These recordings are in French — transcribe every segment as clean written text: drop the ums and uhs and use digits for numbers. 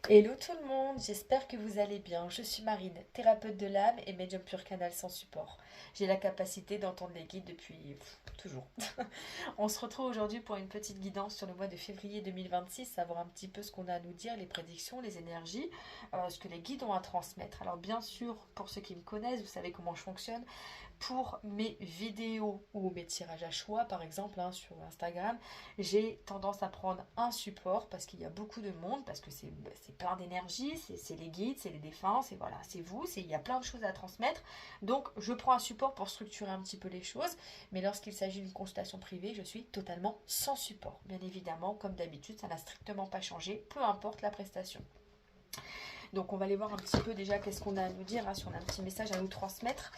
Hello tout le monde, j'espère que vous allez bien. Je suis Marine, thérapeute de l'âme et médium pur canal sans support. J'ai la capacité d'entendre les guides depuis toujours. On se retrouve aujourd'hui pour une petite guidance sur le mois de février 2026, savoir un petit peu ce qu'on a à nous dire, les prédictions, les énergies, ce que les guides ont à transmettre. Alors bien sûr, pour ceux qui me connaissent, vous savez comment je fonctionne. Pour mes vidéos ou mes tirages à choix, par exemple, sur Instagram, j'ai tendance à prendre un support parce qu'il y a beaucoup de monde, parce que c'est plein d'énergie, c'est les guides, c'est les défunts, et voilà, c'est vous, il y a plein de choses à transmettre. Donc je prends un support pour structurer un petit peu les choses, mais lorsqu'il s'agit d'une consultation privée, je suis totalement sans support. Bien évidemment, comme d'habitude, ça n'a strictement pas changé, peu importe la prestation. Donc on va aller voir un petit peu déjà qu'est-ce qu'on a à nous dire, si on a un petit message à nous transmettre.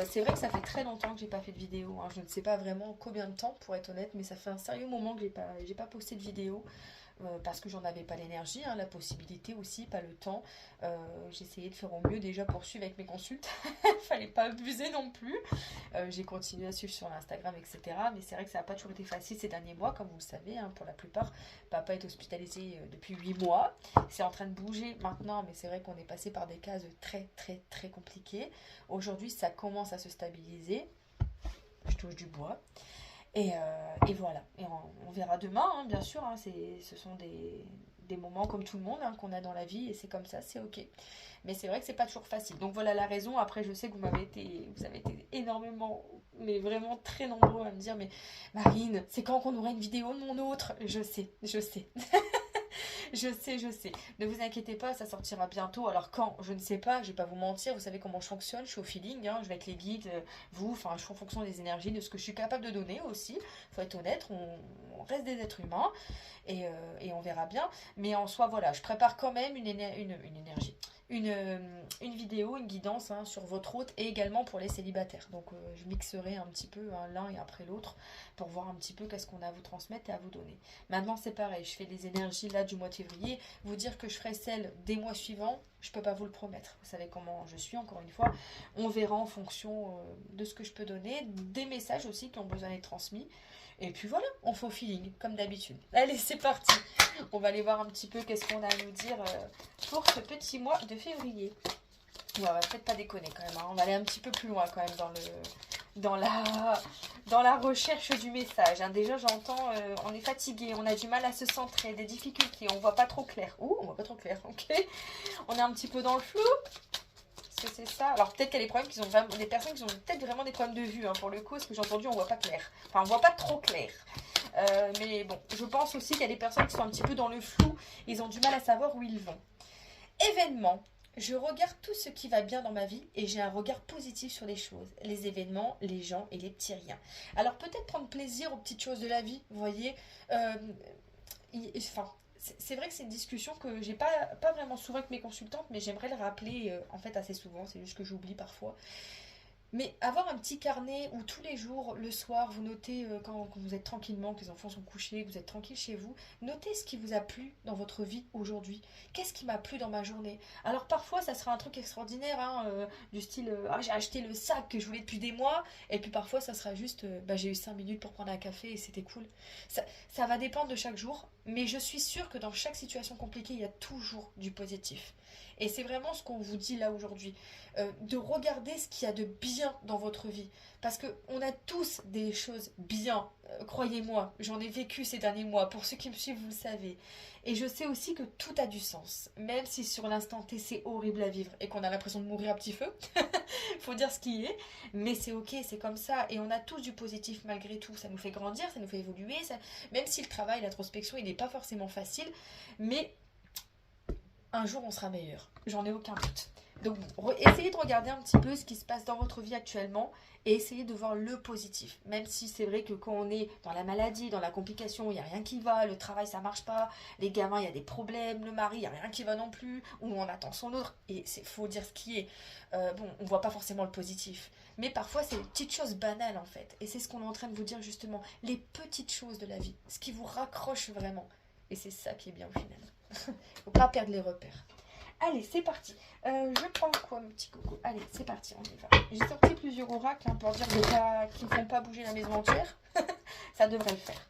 C'est vrai que ça fait très longtemps que j'ai pas fait de vidéo, je ne sais pas vraiment combien de temps pour être honnête, mais ça fait un sérieux moment que j'ai pas posté de vidéo. Parce que j'en avais pas l'énergie, la possibilité aussi, pas le temps. J'essayais de faire au mieux déjà pour suivre avec mes consultes. Fallait pas abuser non plus. J'ai continué à suivre sur l'Instagram, etc. Mais c'est vrai que ça n'a pas toujours été facile ces derniers mois, comme vous le savez, pour la plupart. Papa est hospitalisé depuis 8 mois. C'est en train de bouger maintenant, mais c'est vrai qu'on est passé par des cases très très très compliquées. Aujourd'hui, ça commence à se stabiliser. Je touche du bois. Et voilà. Et on verra demain, bien sûr. Ce sont des moments comme tout le monde qu'on a dans la vie et c'est comme ça, c'est ok. Mais c'est vrai que c'est pas toujours facile. Donc voilà la raison. Après, je sais que vous avez été énormément, mais vraiment très nombreux à me dire, mais Marine, c'est quand qu'on aura une vidéo de mon autre? Je sais, je sais. Je sais. Ne vous inquiétez pas, ça sortira bientôt. Alors quand, je ne sais pas, je vais pas vous mentir, vous savez comment je fonctionne, je suis au feeling, je vais avec les guides, je fais en fonction des énergies, de ce que je suis capable de donner aussi. Faut être honnête, on reste des êtres humains et on verra bien. Mais en soi, voilà, je prépare quand même une énergie. Une vidéo, une guidance sur votre hôte et également pour les célibataires. Donc je mixerai un petit peu l'un et après l'autre pour voir un petit peu qu'est-ce qu'on a à vous transmettre et à vous donner. Maintenant c'est pareil, je fais les énergies là du mois de février. Vous dire que je ferai celles des mois suivants, je peux pas vous le promettre. Vous savez comment je suis, encore une fois. On verra en fonction de ce que je peux donner, des messages aussi qui ont besoin d'être transmis. Et puis voilà, on fait au feeling, comme d'habitude. Allez, c'est parti. On va aller voir un petit peu qu'est-ce qu'on a à nous dire pour ce petit mois de février. Ouais, on va peut-être pas déconner quand même. On va aller un petit peu plus loin quand même dans la recherche du message. Déjà, j'entends, on est fatigué, on a du mal à se centrer, des difficultés, on voit pas trop clair. Ouh, on voit pas trop clair, ok. On est un petit peu dans le flou. Est-ce que c'est ça? Alors peut-être qu'il y a des problèmes qui ont vraiment, des personnes qui ont peut-être vraiment des problèmes de vue pour le coup, parce que j'ai entendu on voit pas clair. Enfin, on voit pas trop clair. Mais bon, je pense aussi qu'il y a des personnes qui sont un petit peu dans le flou, ils ont du mal à savoir où ils vont. Événement. Je regarde tout ce qui va bien dans ma vie et j'ai un regard positif sur les choses, les événements, les gens et les petits riens. Alors peut-être prendre plaisir aux petites choses de la vie, vous voyez. Enfin, c'est vrai que c'est une discussion que j'ai pas vraiment souvent avec mes consultantes, mais j'aimerais le rappeler en fait assez souvent, c'est juste que j'oublie parfois. Mais avoir un petit carnet où tous les jours, le soir, vous notez quand vous êtes tranquillement, que les enfants sont couchés, que vous êtes tranquille chez vous, notez ce qui vous a plu dans votre vie aujourd'hui. Qu'est-ce qui m'a plu dans ma journée? Alors parfois, ça sera un truc extraordinaire, du style j'ai acheté le sac que je voulais depuis des mois, et puis parfois, ça sera juste j'ai eu 5 minutes pour prendre un café et c'était cool. Ça va dépendre de chaque jour, mais je suis sûre que dans chaque situation compliquée, il y a toujours du positif. Et c'est vraiment ce qu'on vous dit là aujourd'hui. De regarder ce qu'il y a de bien dans votre vie. Parce qu'on a tous des choses bien, croyez-moi, j'en ai vécu ces derniers mois, pour ceux qui me suivent, vous le savez. Et je sais aussi que tout a du sens, même si sur l'instant T c'est horrible à vivre et qu'on a l'impression de mourir à petit feu, faut dire ce qui est, mais c'est ok, c'est comme ça, et on a tous du positif malgré tout, ça nous fait grandir, ça nous fait évoluer, même si le travail, l'introspection, il n'est pas forcément facile, mais un jour on sera meilleur, j'en ai aucun doute. Donc essayez de regarder un petit peu ce qui se passe dans votre vie actuellement et essayez de voir le positif. Même si c'est vrai que quand on est dans la maladie, dans la complication, il n'y a rien qui va, le travail ça marche pas, les gamins il y a des problèmes, le mari il n'y a rien qui va non plus, ou on attend son autre, et il faut dire ce qui est. On voit pas forcément le positif. Mais parfois c'est les petites choses banales en fait. Et c'est ce qu'on est en train de vous dire justement, les petites choses de la vie, ce qui vous raccroche vraiment. Et c'est ça qui est bien au final. Faut pas perdre les repères. Allez, c'est parti. Je prends quoi, mon petit coco? Allez, c'est parti, on y va. J'ai sorti plusieurs oracles pour dire qu'ils ne font pas bouger la maison entière. Ça devrait le faire.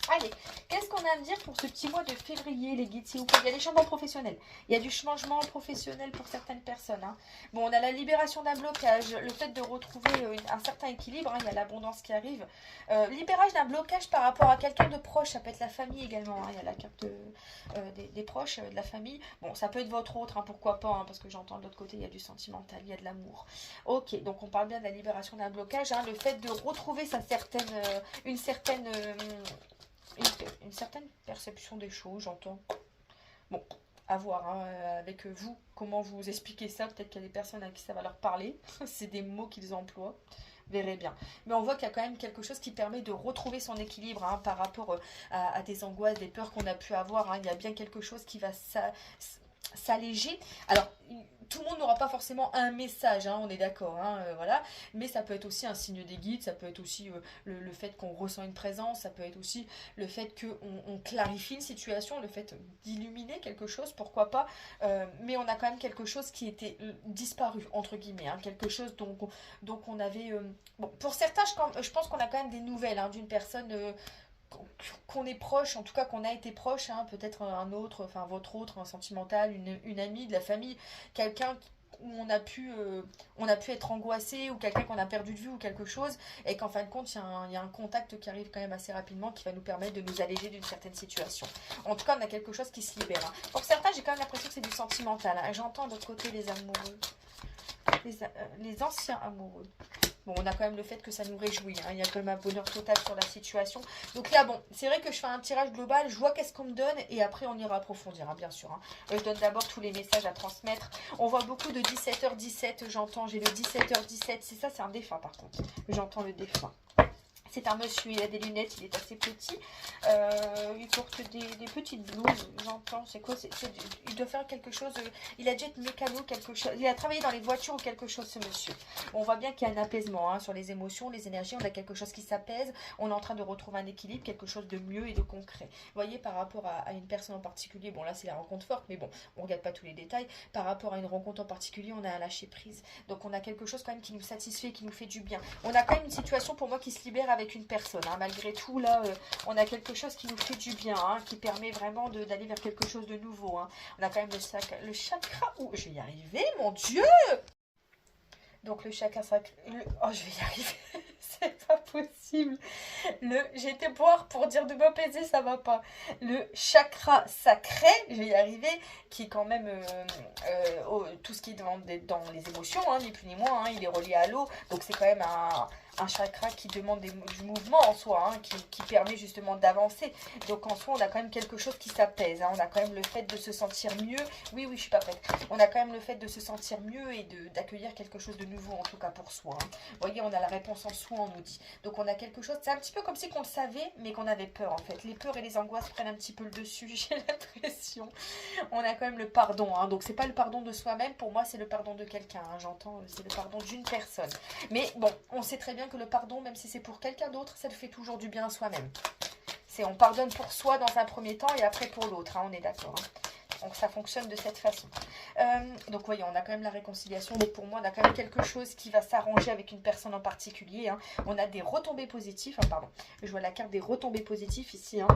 Allez, qu'est-ce qu'on a à me dire pour ce petit mois de février, les guides, s'il vous plaît? Il y a des changements professionnels. Il y a du changement professionnel pour certaines personnes, hein. Bon, on a la libération d'un blocage, le fait de retrouver un certain équilibre, hein. Il y a l'abondance qui arrive. Libérage d'un blocage par rapport à quelqu'un de proche, ça peut être la famille également, hein. Il y a la carte des proches, de la famille. Bon, ça peut être votre autre, hein, pourquoi pas, hein, parce que j'entends de l'autre côté, il y a du sentimental, il y a de l'amour. Ok, donc on parle bien de la libération d'un blocage, hein, le fait de retrouver une certaine une certaine perception des choses, j'entends. Bon, à voir hein, avec vous, comment vous expliquez ça. Peut-être qu'il y a des personnes à qui ça va leur parler. C'est des mots qu'ils emploient. Verrez bien. Mais on voit qu'il y a quand même quelque chose qui permet de retrouver son équilibre hein, par rapport à des angoisses, des peurs qu'on a pu avoir. Hein. Il y a bien quelque chose qui va s'alléger. Alors, tout le monde n'aura pas forcément un message, hein, on est d'accord, hein, voilà. Mais ça peut être aussi un signe des guides, ça peut être aussi le fait qu'on ressent une présence, ça peut être aussi le fait qu'on clarifie une situation, le fait d'illuminer quelque chose, pourquoi pas. Mais on a quand même quelque chose qui était disparu, entre guillemets, hein, quelque chose donc on avait... bon, pour certains, je pense qu'on a quand même des nouvelles hein, d'une personne... qu'on est proche, en tout cas qu'on a été proche, hein, peut-être un autre, enfin votre autre, un sentimental, une amie de la famille, quelqu'un où on a pu être angoissé ou quelqu'un qu'on a perdu de vue ou quelque chose et qu'en fin de compte il y a un contact qui arrive quand même assez rapidement qui va nous permettre de nous alléger d'une certaine situation. En tout cas on a quelque chose qui se libère. Hein. Pour certains j'ai quand même l'impression que c'est du sentimental. Hein. J'entends de l'autre côté les amoureux, les anciens amoureux. Bon, on a quand même le fait que ça nous réjouit. Hein. Il y a quand même un bonheur total sur la situation. Donc là, bon, c'est vrai que je fais un tirage global. Je vois qu'est-ce qu'on me donne et après, on ira approfondir, hein, bien sûr. Hein. Je donne d'abord tous les messages à transmettre. On voit beaucoup de 17h17. J'entends, j'ai le 17h17. C'est ça, c'est un défunt par contre. J'entends le défunt. C'est un monsieur, il a des lunettes, il est assez petit. Il porte des petites blouses, j'entends. C'est quoi il doit faire quelque chose. Il a déjà été mécano, quelque chose. Il a travaillé dans les voitures ou quelque chose, ce monsieur. On voit bien qu'il y a un apaisement hein, sur les émotions, les énergies. On a quelque chose qui s'apaise. On est en train de retrouver un équilibre, quelque chose de mieux et de concret. Vous voyez, par rapport à une personne en particulier, bon là c'est la rencontre forte, mais bon, on ne regarde pas tous les détails. Par rapport à une rencontre en particulier, on a un lâcher prise. Donc on a quelque chose quand même qui nous satisfait, qui nous fait du bien. On a quand même une situation pour moi qui se libère avec une personne. Hein. Malgré tout, là, on a quelque chose qui nous fait du bien, hein, qui permet vraiment d'aller vers quelque chose de nouveau. Hein. On a quand même le chakra. Ouh, je vais y arriver, mon Dieu! Donc le chakra sacré. Oh, je vais y arriver. C'est pas possible. J'ai été boire pour dire de m'apaiser, ça va pas. Le chakra sacré, je vais y arriver, qui est quand même tout ce qui est dans les émotions, hein, ni plus ni moins. Hein, il est relié à l'eau, donc c'est quand même un chakra qui demande du mouvement en soi, hein, qui permet justement d'avancer. Donc en soi, on a quand même quelque chose qui s'apaise. Hein, on a quand même le fait de se sentir mieux. Oui, je suis pas prête. On a quand même le fait de se sentir mieux et d'accueillir quelque chose de nouveau, en tout cas pour soi. Hein. Vous voyez, on a la réponse en soi, on nous dit. Donc on a quelque chose, c'est un petit peu comme si on le savait, mais qu'on avait peur en fait. Les peurs et les angoisses prennent un petit peu le dessus, j'ai l'impression. On a quand même le pardon. Hein, donc c'est pas le pardon de soi-même, pour moi c'est le pardon de quelqu'un. Hein, j'entends, c'est le pardon d'une personne. Mais bon, on sait très bien que le pardon, même si c'est pour quelqu'un d'autre, ça le fait toujours du bien à soi-même. On pardonne pour soi dans un premier temps et après pour l'autre, hein, on est d'accord. Hein. Donc ça fonctionne de cette façon. Donc voyez, on a quand même la réconciliation. Mais pour moi, on a quand même quelque chose qui va s'arranger avec une personne en particulier. Hein. On a des retombées positives. Hein, pardon, je vois la carte des retombées positives ici. Hein.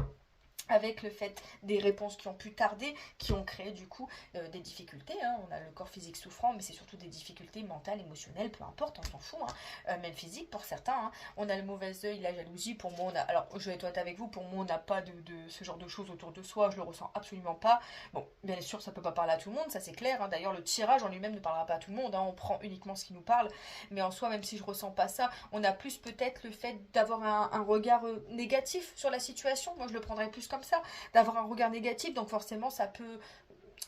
Avec le fait des réponses qui ont pu tarder, qui ont créé du coup des difficultés. Hein. On a le corps physique souffrant, mais c'est surtout des difficultés mentales, émotionnelles, peu importe, on s'en fout. Hein. Même physique pour certains. Hein. On a le mauvais œil, la jalousie. Pour moi, alors je vais être honnête avec vous, pour moi, on n'a pas de ce genre de choses autour de soi. Je le ressens absolument pas. Bon, bien sûr, ça peut pas parler à tout le monde, ça c'est clair. Hein. D'ailleurs, le tirage en lui-même ne parlera pas à tout le monde. Hein. On prend uniquement ce qui nous parle. Mais en soi, même si je ressens pas ça, on a plus peut-être le fait d'avoir un regard négatif sur la situation. Moi, je le prendrais plus comme ça, d'avoir un regard négatif, donc forcément ça peut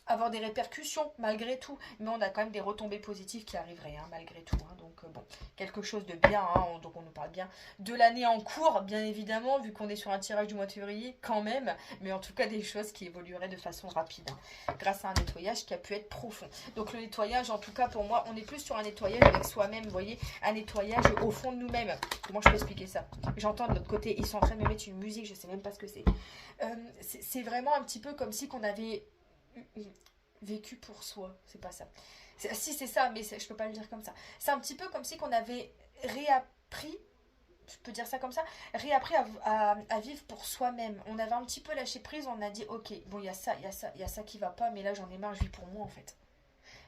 avoir des répercussions malgré tout, mais on a quand même des retombées positives qui arriveraient hein, malgré tout, hein. Donc bon, quelque chose de bien, hein. Donc on nous parle bien de l'année en cours, bien évidemment, vu qu'on est sur un tirage du mois de février quand même, mais en tout cas des choses qui évolueraient de façon rapide, hein, grâce à un nettoyage qui a pu être profond. Donc le nettoyage, en tout cas pour moi, on est plus sur un nettoyage avec soi-même, vous voyez, un nettoyage au fond de nous-mêmes. Comment je peux expliquer ça? J'entends de l'autre côté, ils sont en train de me mettre une musique, je sais même pas ce que c'est. C'est vraiment un petit peu comme si qu'on avait vécu pour soi, c'est pas ça. Si c'est ça, mais je peux pas le dire comme ça. C'est un petit peu comme si qu'on avait réappris je peux dire ça comme ça, réappris à vivre pour soi-même. On avait un petit peu lâché prise, on a dit ok, bon il y a ça, il y a ça, il y a ça qui va pas, mais là j'en ai marre, je vis pour moi en fait.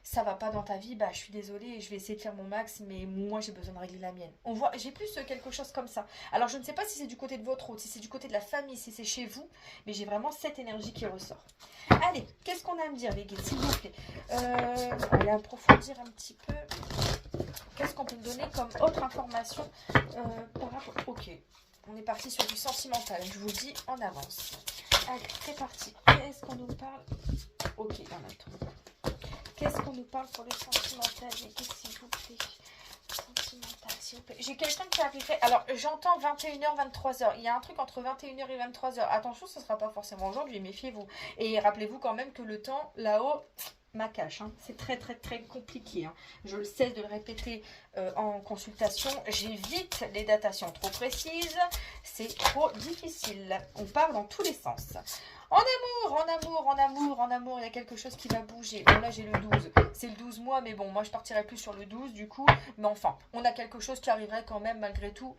Ça va pas dans ta vie, bah je suis désolée, je vais essayer de faire mon max, mais moi j'ai besoin de régler la mienne. On voit, j'ai plus quelque chose comme ça. Alors je ne sais pas si c'est du côté de votre autre, si c'est du côté de la famille, si c'est chez vous, mais j'ai vraiment cette énergie qui ressort. Allez, qu'est-ce qu'on a à me dire les gars, s'il vous plaît. Allez approfondir un petit peu. Qu'est-ce qu'on peut me donner comme autre information par rapport... Ok, on est parti sur du sentimental, je vous le dis en avance. Allez, c'est parti. Qu'est-ce qu'on nous parle? Ok, un autre. Qu'est-ce qu'on nous parle pour le sentimental? Mais qu'est-ce s'il vous plaît? Sentimental, s'il vous plaît. J'ai quelqu'un qui arriverait... Alors, j'entends 21h, 23h. Il y a un truc entre 21h et 23h. Attention, ce ne sera pas forcément aujourd'hui, méfiez-vous. Et rappelez-vous quand même que le temps, là-haut... ma cache, hein. C'est très très très compliqué, hein. Je le sais de le répéter en consultation, j'évite les datations trop précises, c'est trop difficile, on part dans tous les sens. En amour, en amour, en amour, en amour, il y a quelque chose qui va bouger. Bon là j'ai le 12, c'est le 12 mois, mais bon moi je partirai plus sur le 12 du coup, mais enfin, on a quelque chose qui arriverait quand même malgré tout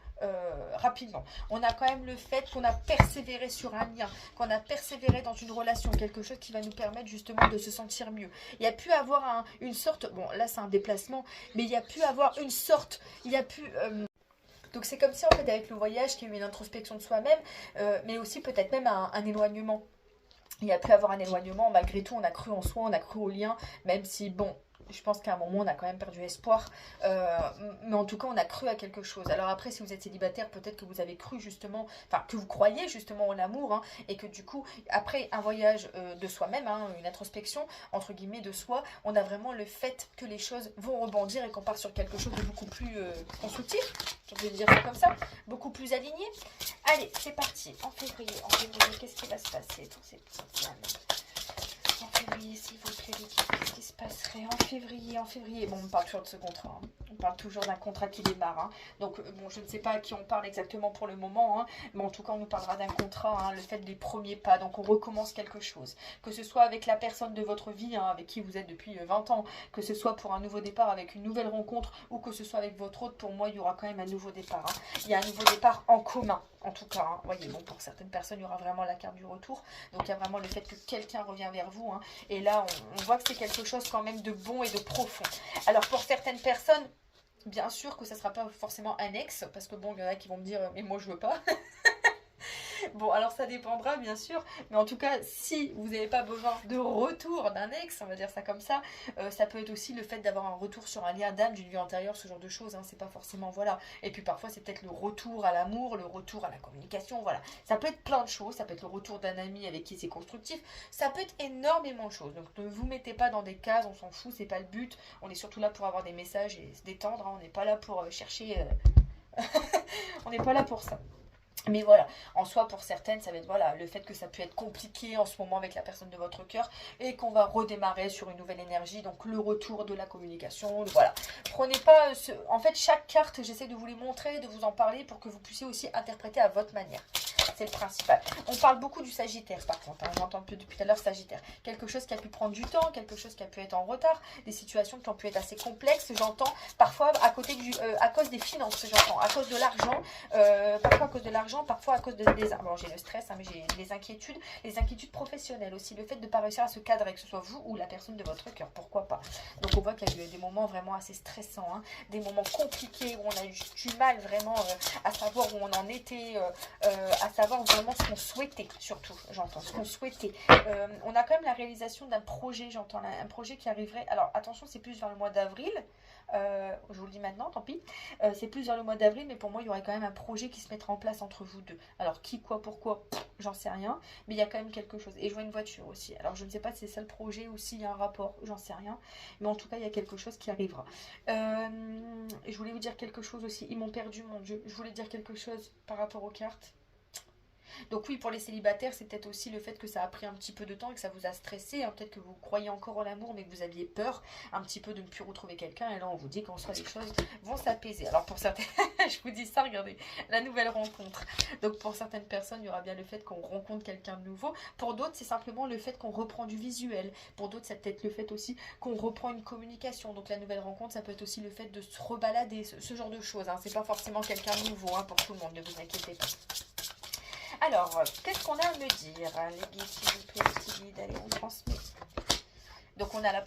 rapidement. On a quand même le fait qu'on a persévéré sur un lien, qu'on a persévéré dans une relation, quelque chose qui va nous permettre justement de se sentir mieux. Il y a pu avoir une sorte, bon là c'est un déplacement, mais il y a pu avoir une sorte, il y a pu... donc c'est comme si en fait avec le voyage qu'il y a eu une introspection de soi-même, mais aussi peut-être même un éloignement. Il y a pu avoir un éloignement, malgré tout on a cru en soi, on a cru au lien, même si bon... je pense qu'à un moment on a quand même perdu espoir, mais en tout cas on a cru à quelque chose. Alors après si vous êtes célibataire, peut-être que vous avez cru justement, enfin que vous croyez justement en l'amour, hein, et que du coup après un voyage de soi-même, hein, une introspection entre guillemets de soi, on a vraiment le fait que les choses vont rebondir et qu'on part sur quelque chose de beaucoup plus constructif, je vais dire ça comme ça, beaucoup plus aligné. Allez c'est parti, en février, qu'est-ce qui va se passer pour ces petites flammes? En février, s'il vous plaît, qu'est-ce qui se passerait en février? En février, bon, on parle toujours de ce contrat. Hein. On parle toujours d'un contrat qui démarre. Hein. Donc, bon, je ne sais pas à qui on parle exactement pour le moment, hein, mais en tout cas, on nous parlera d'un contrat, hein, le fait des premiers pas. Donc, on recommence quelque chose. Que ce soit avec la personne de votre vie, hein, avec qui vous êtes depuis 20 ans, que ce soit pour un nouveau départ avec une nouvelle rencontre, ou que ce soit avec votre autre, pour moi, il y aura quand même un nouveau départ. Hein. Il y a un nouveau départ en commun, en tout cas. Hein. Voyez, bon, pour certaines personnes, il y aura vraiment la carte du retour. Donc, il y a vraiment le fait que quelqu'un revient vers vous. Hein, et là, on voit que c'est quelque chose quand même de bon et de profond. Alors, pour certaines personnes, bien sûr que ça ne sera pas forcément un ex, parce que bon, il y en a qui vont me dire, mais moi, je veux pas. Bon, alors ça dépendra bien sûr, mais en tout cas, si vous n'avez pas besoin de retour d'un ex, on va dire ça comme ça peut être aussi le fait d'avoir un retour sur un lien d'âme d'une vie antérieure, ce genre de choses, hein, c'est pas forcément, voilà. Et puis parfois, c'est peut-être le retour à l'amour, le retour à la communication, voilà. Ça peut être plein de choses, ça peut être le retour d'un ami avec qui c'est constructif, ça peut être énormément de choses. Donc ne vous mettez pas dans des cases, on s'en fout, c'est pas le but. On est surtout là pour avoir des messages et se détendre, hein, on n'est pas là pour chercher... on n'est pas là pour ça. Mais voilà, en soi pour certaines ça va être voilà, le fait que ça peut être compliqué en ce moment avec la personne de votre cœur et qu'on va redémarrer sur une nouvelle énergie, donc le retour de la communication, voilà. Prenez pas, en fait chaque carte j'essaie de vous les montrer, de vous en parler pour que vous puissiez aussi interpréter à votre manière. C'est le principal. On parle beaucoup du Sagittaire par contre, hein. J'entends depuis tout à l'heure Sagittaire. Quelque chose qui a pu prendre du temps, quelque chose qui a pu être en retard, des situations qui ont pu être assez complexes, j'entends parfois à côté à cause des finances, j'entends, à cause de l'argent, parfois à cause de l'argent, parfois à cause des... Bon, j'ai le stress, hein, mais j'ai les inquiétudes professionnelles aussi, le fait de ne pas réussir à se cadrer, que ce soit vous ou la personne de votre cœur, pourquoi pas. Donc on voit qu'il y a eu des moments vraiment assez stressants, hein, des moments compliqués où on a eu du mal vraiment à savoir où on en était, à savoir vraiment ce qu'on souhaitait, surtout, j'entends, ce qu'on souhaitait. On a quand même la réalisation d'un projet, j'entends, un projet qui arriverait, alors attention, c'est plus vers le mois d'avril, je vous le dis maintenant, tant pis, c'est plus vers le mois d'avril, mais pour moi il y aurait quand même un projet qui se mettra en place entre vous deux. Alors qui, quoi, pourquoi, j'en sais rien, mais il y a quand même quelque chose. Et je vois une voiture aussi, alors je ne sais pas si c'est ça le projet ou s'il y a un rapport, j'en sais rien, mais en tout cas il y a quelque chose qui arrivera. Je voulais vous dire quelque chose aussi, ils m'ont perdu, mon Dieu, je voulais dire quelque chose par rapport aux cartes. Donc oui, pour les célibataires, c'est peut-être aussi le fait que ça a pris un petit peu de temps et que ça vous a stressé. Hein. Peut-être que vous croyez encore en l'amour, mais que vous aviez peur un petit peu de ne plus retrouver quelqu'un. Et là, on vous dit qu'en soit les choses vont s'apaiser. Alors pour certaines, je vous dis ça, regardez, la nouvelle rencontre. Donc pour certaines personnes, il y aura bien le fait qu'on rencontre quelqu'un de nouveau. Pour d'autres, c'est simplement le fait qu'on reprend du visuel. Pour d'autres, c'est peut-être le fait aussi qu'on reprend une communication. Donc la nouvelle rencontre, ça peut être aussi le fait de se rebalader, ce genre de choses. Hein. C'est pas forcément quelqu'un de nouveau hein, pour tout le monde, ne vous inquiétez pas. Alors, qu'est-ce qu'on a à me dire? Les guides, s'il vous plaît, les petits guides, allez, on transmet. Donc on a la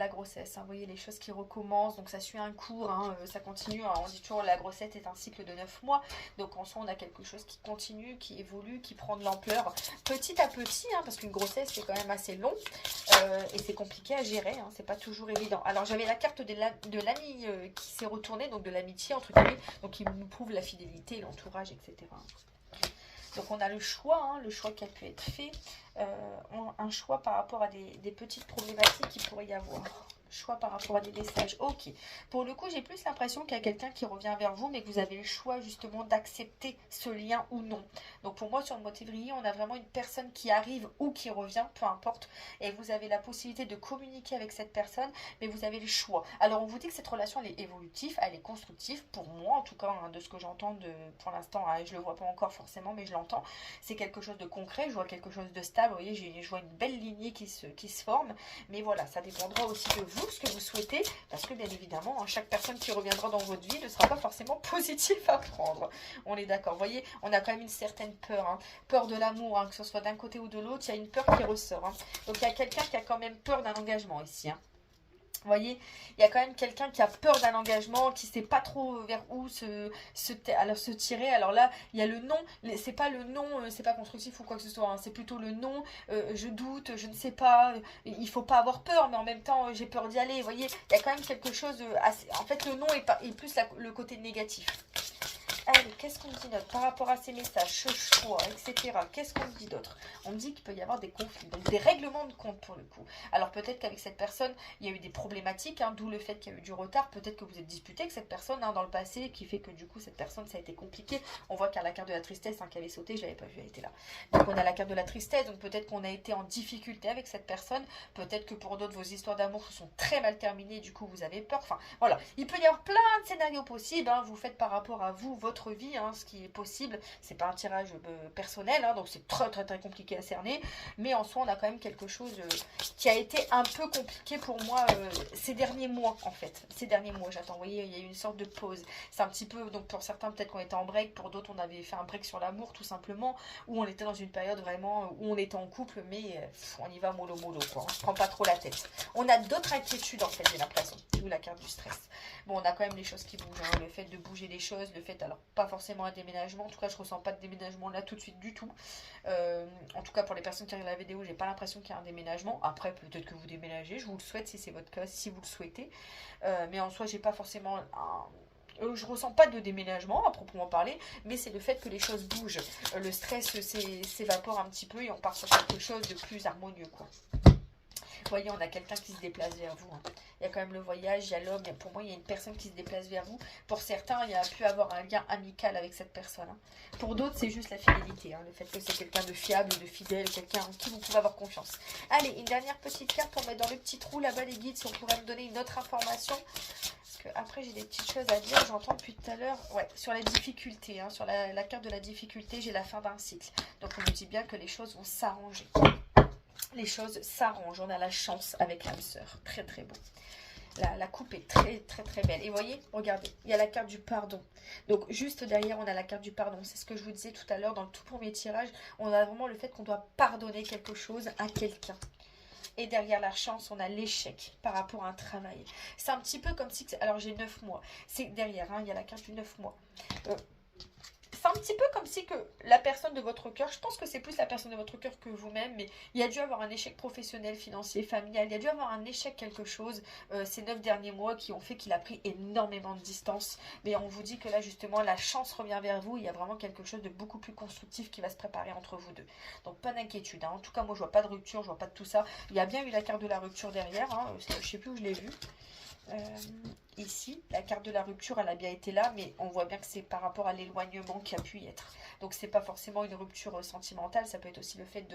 grossesse, hein, vous voyez les choses qui recommencent, donc ça suit un cours, hein, ça continue, hein, on dit toujours la grossesse est un cycle de 9 mois, donc en soi on a quelque chose qui continue, qui évolue, qui prend de l'ampleur petit à petit, hein, parce qu'une grossesse c'est quand même assez long, et c'est compliqué à gérer, hein, c'est pas toujours évident. Alors j'avais la carte de l'ami qui s'est retournée, donc de l'amitié entre guillemets, donc qui nous prouve la fidélité, l'entourage, etc. Donc on a le choix, hein, le choix qui a pu être fait, un choix par rapport à des petites problématiques qu'il pourrait y avoir. Choix par rapport à des messages. Ok. Pour le coup, j'ai plus l'impression qu'il y a quelqu'un qui revient vers vous, mais que vous avez le choix justement d'accepter ce lien ou non. Donc pour moi, sur le mois de février, on a vraiment une personne qui arrive ou qui revient, peu importe. Et vous avez la possibilité de communiquer avec cette personne, mais vous avez le choix. Alors on vous dit que cette relation, elle est évolutive, elle est constructive. Pour moi, en tout cas, hein, de ce que j'entends pour l'instant, hein, je ne le vois pas encore forcément, mais je l'entends. C'est quelque chose de concret, je vois quelque chose de stable. Vous voyez, je vois une belle lignée qui se forme. Mais voilà, ça dépendra aussi de vous, ce que vous souhaitez, parce que bien évidemment, hein, chaque personne qui reviendra dans votre vie ne sera pas forcément positive à prendre. On est d'accord. Vous voyez, on a quand même une certaine peur, hein, peur de l'amour, hein, que ce soit d'un côté ou de l'autre, il y a une peur qui ressort. Hein. Donc il y a quelqu'un qui a quand même peur d'un engagement ici. Hein. Vous voyez, il y a quand même quelqu'un qui a peur d'un engagement, qui ne sait pas trop vers où se tirer. Alors là, il y a le non, c'est pas le non, c'est pas constructif ou quoi que ce soit, hein. C'est plutôt le non, je doute, je ne sais pas, il faut pas avoir peur, mais en même temps, j'ai peur d'y aller. Vous voyez, il y a quand même quelque chose assez... En fait, le non est plus le côté négatif. Allez, qu'est-ce qu'on me dit d'autre par rapport à ces messages, ce choix, etc. Qu'est-ce qu'on me dit d'autre? On me dit qu'il peut y avoir des conflits, donc des règlements de compte pour le coup. Alors peut-être qu'avec cette personne, il y a eu des problématiques, hein, d'où le fait qu'il y a eu du retard. Peut-être que vous êtes disputé avec cette personne hein, dans le passé, qui fait que du coup cette personne, ça a été compliqué. On voit qu'il y a la carte de la tristesse hein, qui avait sauté, je l'avais pas vu, elle était là. Donc on a la carte de la tristesse, donc peut-être qu'on a été en difficulté avec cette personne. Peut-être que pour d'autres, vos histoires d'amour se sont très mal terminées, du coup vous avez peur. Enfin voilà, il peut y avoir plein de scénarios possibles, hein. Vous faites par rapport à vous, votre vie, hein, ce qui est possible. C'est pas un tirage personnel, hein, donc c'est très très très compliqué à cerner. Mais en soi, on a quand même quelque chose qui a été un peu compliqué pour moi ces derniers mois en fait. Ces derniers mois, j'attends. Vous voyez, il y a eu une sorte de pause. C'est un petit peu, donc pour certains, peut-être qu'on était en break, pour d'autres, on avait fait un break sur l'amour tout simplement, où on était dans une période vraiment où on était en couple, mais on y va mollo mollo quoi. On se prend pas trop la tête. On a d'autres inquiétudes en fait, j'ai l'impression. D'où la carte du stress. Bon, on a quand même les choses qui bougent, hein. Le fait de bouger les choses, le fait, alors pas forcément un déménagement, en tout cas je ressens pas de déménagement là tout de suite du tout. En tout cas pour les personnes qui regardent la vidéo, j'ai pas l'impression qu'il y a un déménagement. Après peut-être que vous déménagez, je vous le souhaite si c'est votre cas, si vous le souhaitez. Mais en soi j'ai pas forcément je ressens pas de déménagement à proprement parler, mais c'est le fait que les choses bougent. Le stress s'évapore un petit peu et on part sur quelque chose de plus harmonieux quoi. Vous voyez, on a quelqu'un qui se déplace vers vous. Hein. Il y a quand même le voyage, il y a l'homme. Pour moi, il y a une personne qui se déplace vers vous. Pour certains, il y a pu avoir un lien amical avec cette personne. Hein. Pour d'autres, c'est juste la fidélité. Hein. Le fait que c'est quelqu'un de fiable, de fidèle, quelqu'un en qui vous pouvez avoir confiance. Allez, une dernière petite carte pour mettre dans le petit trou là-bas, les guides, si on pourrait me donner une autre information. Parce que après, j'ai des petites choses à dire. J'entends depuis tout à l'heure, ouais, sur la difficulté. Hein, sur la carte de la difficulté, j'ai la fin d'un cycle. Donc, on me dit bien que les choses vont s'arranger. Les choses s'arrangent, on a la chance avec l'âme sœur, très très beau. La coupe est très très très belle. Et vous voyez, regardez, il y a la carte du pardon. Donc juste derrière, on a la carte du pardon. C'est ce que je vous disais tout à l'heure dans le tout premier tirage. On a vraiment le fait qu'on doit pardonner quelque chose à quelqu'un. Et derrière la chance, on a l'échec par rapport à un travail. C'est un petit peu comme si... Alors j'ai 9 mois. C'est derrière, hein, il y a la carte du 9 mois. C'est un petit peu comme si que la personne de votre cœur, je pense que c'est plus la personne de votre cœur que vous-même, mais il y a dû avoir un échec professionnel, financier, familial, il y a dû avoir un échec quelque chose ces 9 derniers mois qui ont fait qu'il a pris énormément de distance. Mais on vous dit que là justement la chance revient vers vous, il y a vraiment quelque chose de beaucoup plus constructif qui va se préparer entre vous deux. Donc pas d'inquiétude, hein. En tout cas moi je vois pas de rupture, je vois pas de tout ça. Il y a bien eu la carte de la rupture derrière, hein. Je sais plus où je l'ai vu. ici. La carte de la rupture, elle a bien été là, mais on voit bien que c'est par rapport à l'éloignement qui a pu y être. Donc c'est pas forcément une rupture sentimentale, ça peut être aussi le fait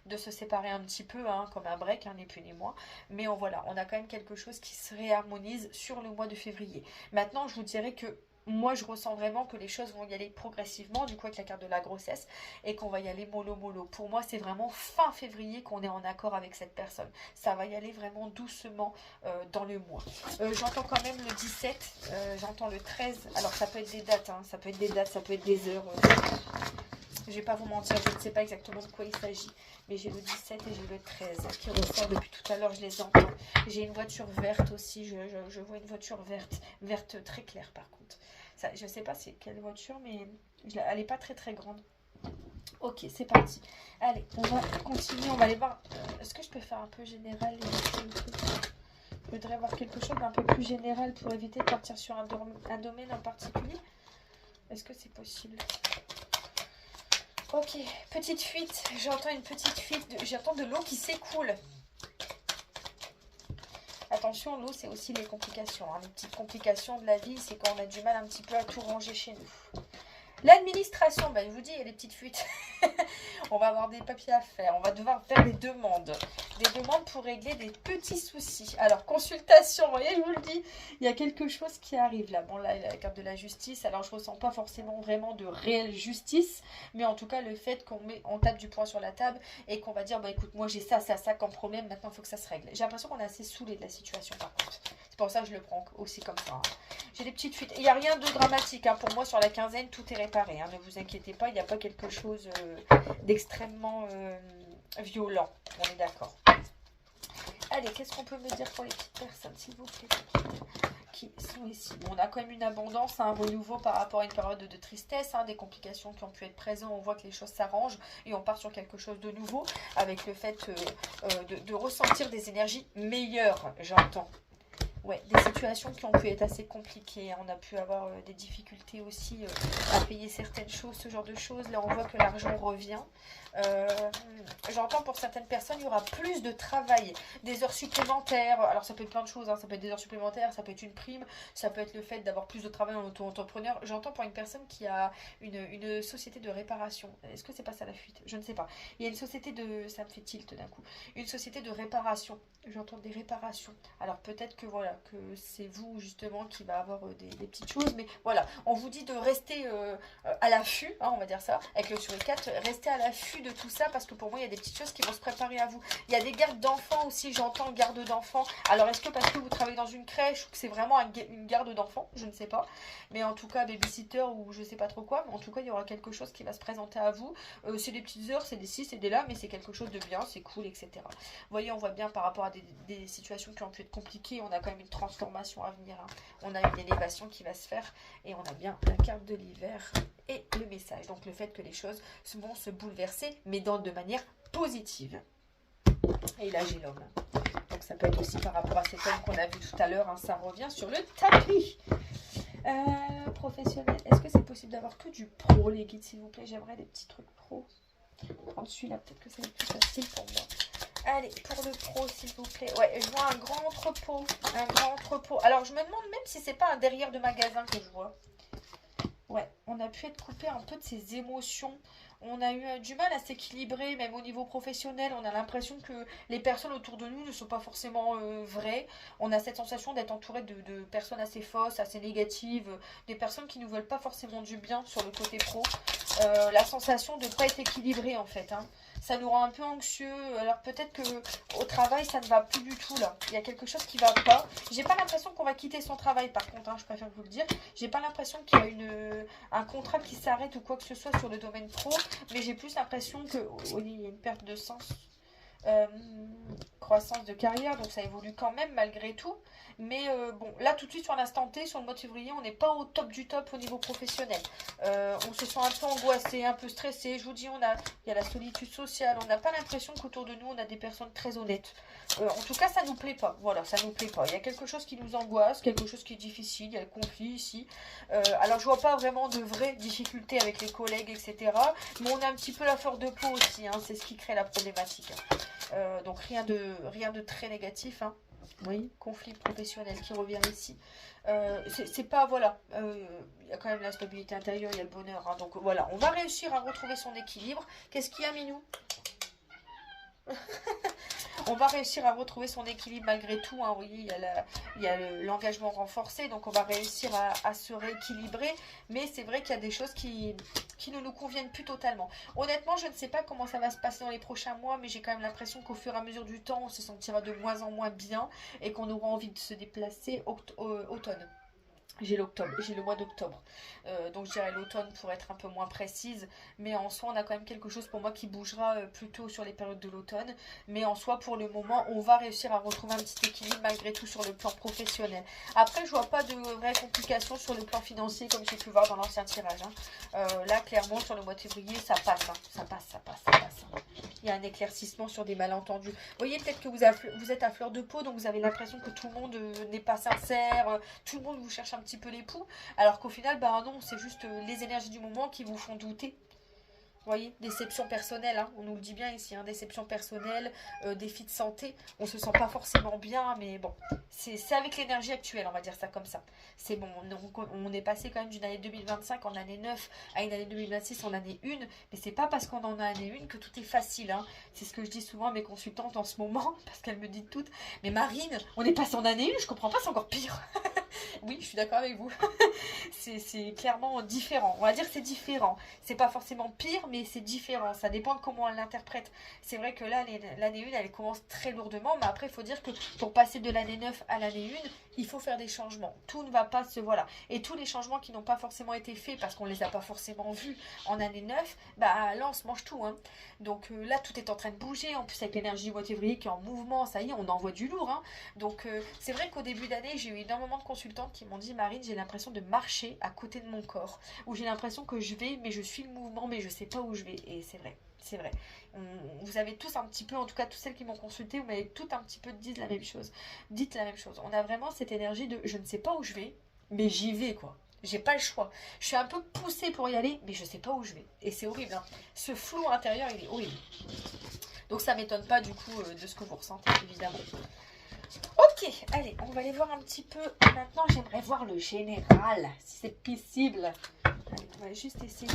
de se séparer un petit peu, hein, comme un break, hein, ni plus ni moins. Mais voilà, on a quand même quelque chose qui se réharmonise sur le mois de février. Maintenant, je vous dirais que moi, je ressens vraiment que les choses vont y aller progressivement, du coup, avec la carte de la grossesse, et qu'on va y aller mollo mollo. Pour moi, c'est vraiment fin février qu'on est en accord avec cette personne. Ça va y aller vraiment doucement dans le mois. J'entends quand même le 17, j'entends le 13. Alors, ça peut être des dates, hein, ça peut être des dates, ça peut être des heures. Je vais pas vous mentir, je ne sais pas exactement de quoi il s'agit. Mais j'ai le 17 et j'ai le 13 qui ressort depuis tout à l'heure, je les entends. J'ai une voiture verte aussi, je vois une voiture verte très claire par contre. Ça, je ne sais pas c'est quelle voiture, mais elle n'est pas très très grande. Ok, c'est parti. Allez, on va continuer, on va aller voir. Est-ce que je peux faire un peu général Je voudrais voir quelque chose d'un peu plus général pour éviter de partir sur un domaine en particulier. Est-ce que c'est possible ? Ok, petite fuite, j'entends une petite fuite, j'entends de l'eau qui s'écoule. Attention, l'eau c'est aussi les complications, hein. Les petites complications de la vie, c'est quand on a du mal un petit peu à tout ranger chez nous. L'administration, ben, je vous dis, il y a des petites fuites. On va avoir des papiers à faire, on va devoir faire des demandes. Des demandes pour régler des petits soucis. Alors, consultation, vous voyez, je vous le dis, il y a quelque chose qui arrive là. Bon, là, il y a la carte de la justice. Alors, je ne ressens pas forcément vraiment de réelle justice. Mais en tout cas, le fait qu'on tape du poing sur la table et qu'on va dire, bah écoute, moi j'ai ça comme problème, maintenant il faut que ça se règle. J'ai l'impression qu'on est assez saoulé de la situation par contre. C'est pour ça que je le prends aussi comme ça, hein. J'ai des petites fuites. Il n'y a rien de dramatique, hein. Pour moi, sur la quinzaine, tout est réparé, hein. Ne vous inquiétez pas, il n'y a pas quelque chose d'extrêmement violent. On est d'accord. Allez, qu'est-ce qu'on peut me dire pour les petites personnes, s'il vous plaît, qui sont ici? Bon, on a quand même une abondance, un renouveau par rapport à une période de tristesse, hein, des complications qui ont pu être présentes. On voit que les choses s'arrangent et on part sur quelque chose de nouveau avec le fait de ressentir des énergies meilleures, j'entends. Ouais, des situations qui ont pu être assez compliquées. On a pu avoir des difficultés aussi à payer certaines choses, ce genre de choses. Là, on voit que l'argent revient. J'entends pour certaines personnes, il y aura plus de travail, des heures supplémentaires. Alors, ça peut être plein de choses, hein. Ça peut être des heures supplémentaires, ça peut être une prime, ça peut être le fait d'avoir plus de travail en auto-entrepreneur. J'entends pour une personne qui a une société de réparation. Est-ce que c'est pas ça la fuite? Je ne sais pas. Il y a une société de... Ça me fait tilt d'un coup. Une société de réparation. J'entends des réparations. Alors, peut-être que voilà, que c'est vous justement qui va avoir des petites choses, mais voilà, on vous dit de rester à l'affût, hein, on va dire ça, avec le sur les 4, rester à l'affût de tout ça, parce que pour moi il y a des petites choses qui vont se préparer à vous. Il y a des gardes d'enfants aussi, j'entends garde d'enfants. Alors est-ce que parce que vous travaillez dans une crèche ou que c'est vraiment une garde d'enfants, je ne sais pas, mais en tout cas babysitter ou je sais pas trop quoi, mais en tout cas il y aura quelque chose qui va se présenter à vous. C'est des petites heures, c'est des ci, c'est des là, mais c'est quelque chose de bien, c'est cool, etc. Vous voyez, on voit bien par rapport à des situations qui ont pu être compliquées, on a quand même une transformation à venir, hein. On a une élévation qui va se faire et on a bien la carte de l'hiver et le message. Donc le fait que les choses vont se bouleverser, mais de manière positive. Et là j'ai l'homme. Donc ça peut être aussi par rapport à cet homme qu'on a vu tout à l'heure, hein, ça revient sur le tapis. Professionnel, est-ce que c'est possible d'avoir que du pro les guides s'il vous plaît? J'aimerais des petits trucs pro. Prendre celui-là, peut-être que ça va être plus facile pour moi. Allez, pour le pro, s'il vous plaît. Ouais, je vois un grand entrepôt. Un grand entrepôt. Alors, je me demande même si c'est pas un derrière de magasin que je vois. Ouais, on a pu être coupé un peu de ses émotions. On a eu du mal à s'équilibrer, même au niveau professionnel. On a l'impression que les personnes autour de nous ne sont pas forcément vraies. On a cette sensation d'être entouré de personnes assez fausses, assez négatives. Des personnes qui ne nous veulent pas forcément du bien sur le côté pro. La sensation de ne pas être équilibré en fait, hein. Ça nous rend un peu anxieux. Alors peut-être que au travail ça ne va plus du tout là. Il y a quelque chose qui ne va pas. J'ai pas l'impression qu'on va quitter son travail par contre, hein, je préfère vous le dire. J'ai pas l'impression qu'il y a un contrat qui s'arrête ou quoi que ce soit sur le domaine pro. Mais j'ai plus l'impression que il y a une perte de sens. Croissance de carrière, donc ça évolue quand même malgré tout. Mais bon, là tout de suite sur l'instant T, sur le mois de février, on n'est pas au top du top au niveau professionnel. On se sent un peu angoissé, un peu stressé. Je vous dis, il y a la solitude sociale. On n'a pas l'impression qu'autour de nous, on a des personnes très honnêtes. En tout cas, ça nous plaît pas. Voilà, ça nous plaît pas. Il y a quelque chose qui nous angoisse, quelque chose qui est difficile. Il y a le conflit ici. Alors, je vois pas vraiment de vraies difficultés avec les collègues, etc. Mais on a un petit peu la fleur de peau aussi, hein. C'est ce qui crée la problématique. Donc, rien de très négatif, hein. Oui, conflit professionnel qui revient ici. C'est pas, voilà, il y a quand même la stabilité intérieure, il y a le bonheur, hein, donc voilà, on va réussir à retrouver son équilibre. Qu'est-ce qu'il y a, Minou? On va réussir à retrouver son équilibre malgré tout, hein. Oui, il y a l'engagement renforcé, donc on va réussir à se rééquilibrer, mais c'est vrai qu'il y a des choses qui ne nous conviennent plus totalement. Honnêtement, je ne sais pas comment ça va se passer dans les prochains mois, mais j'ai quand même l'impression qu'au fur et à mesure du temps, on se sentira de moins en moins bien et qu'on aura envie de se déplacer automne. J'ai l'octobre, j'ai le mois d'octobre. Donc je dirais l'automne pour être un peu moins précise. Mais en soi, on a quand même quelque chose pour moi qui bougera plutôt sur les périodes de l'automne. Mais en soi, pour le moment, on va réussir à retrouver un petit équilibre malgré tout sur le plan professionnel. Après, je vois pas de vraies complications sur le plan financier comme j'ai pu voir dans l'ancien tirage, hein. Là, clairement, sur le mois de février, ça passe, hein. Ça passe, ça passe, ça passe, hein. Il y a un éclaircissement sur des malentendus. Vous voyez, peut-être que vous êtes à fleur de peau, donc vous avez l'impression que tout le monde n'est pas sincère, tout le monde vous cherche un petit peu l'époux, alors qu'au final, bah non, c'est juste les énergies du moment qui vous font douter. Vous voyez, déception personnelle, hein, on nous le dit bien ici, hein, déception personnelle, défi de santé, on se sent pas forcément bien, mais bon, c'est avec l'énergie actuelle, on va dire ça comme ça. C'est bon, on est passé quand même d'une année 2025 en année 9 à une année 2026 en année 1, mais c'est pas parce qu'on en a année 1 que tout est facile, hein. C'est ce que je dis souvent à mes consultantes en ce moment, parce qu'elles me disent toutes, mais Marine, on est passé en année 1, je comprends pas, c'est encore pire. Oui, je suis d'accord avec vous. C'est clairement différent. On va dire que c'est différent. C'est pas forcément pire, mais c'est différent. Ça dépend de comment on l'interprète. C'est vrai que là, l'année 1, elle commence très lourdement, mais après, il faut dire que pour passer de l'année 9 à l'année 1, il faut faire des changements. Tout ne va pas se... Voilà. Et tous les changements qui n'ont pas forcément été faits, parce qu'on ne les a pas forcément vus en année 9, bah là, on se mange tout, hein. Donc là, tout est en train de bouger. En plus, avec l'énergie du mois de février qui est en mouvement, ça y est, on envoie du lourd, hein. Donc c'est vrai qu'au début d'année, j'ai eu énormément de consultantes qui m'ont dit, Marine, j'ai l'impression de marcher à côté de mon corps, où j'ai l'impression que je vais, mais je suis le mouvement, mais je sais pas où je vais. Et c'est vrai, c'est vrai. Vous avez tous un petit peu, en tout cas toutes celles qui m'ont consulté, vous m'avez toutes un petit peu dit la même chose. Dites la même chose. On a vraiment cette énergie de je ne sais pas où je vais, mais j'y vais, quoi. J'ai pas le choix. Je suis un peu poussée pour y aller, mais je sais pas où je vais. Et c'est horrible, hein. Ce flou intérieur, il est horrible. Donc ça m'étonne pas du coup de ce que vous ressentez, évidemment. Ok, allez, on va aller voir un petit peu. Maintenant, j'aimerais voir le général, si c'est possible. Allez, on va juste essayer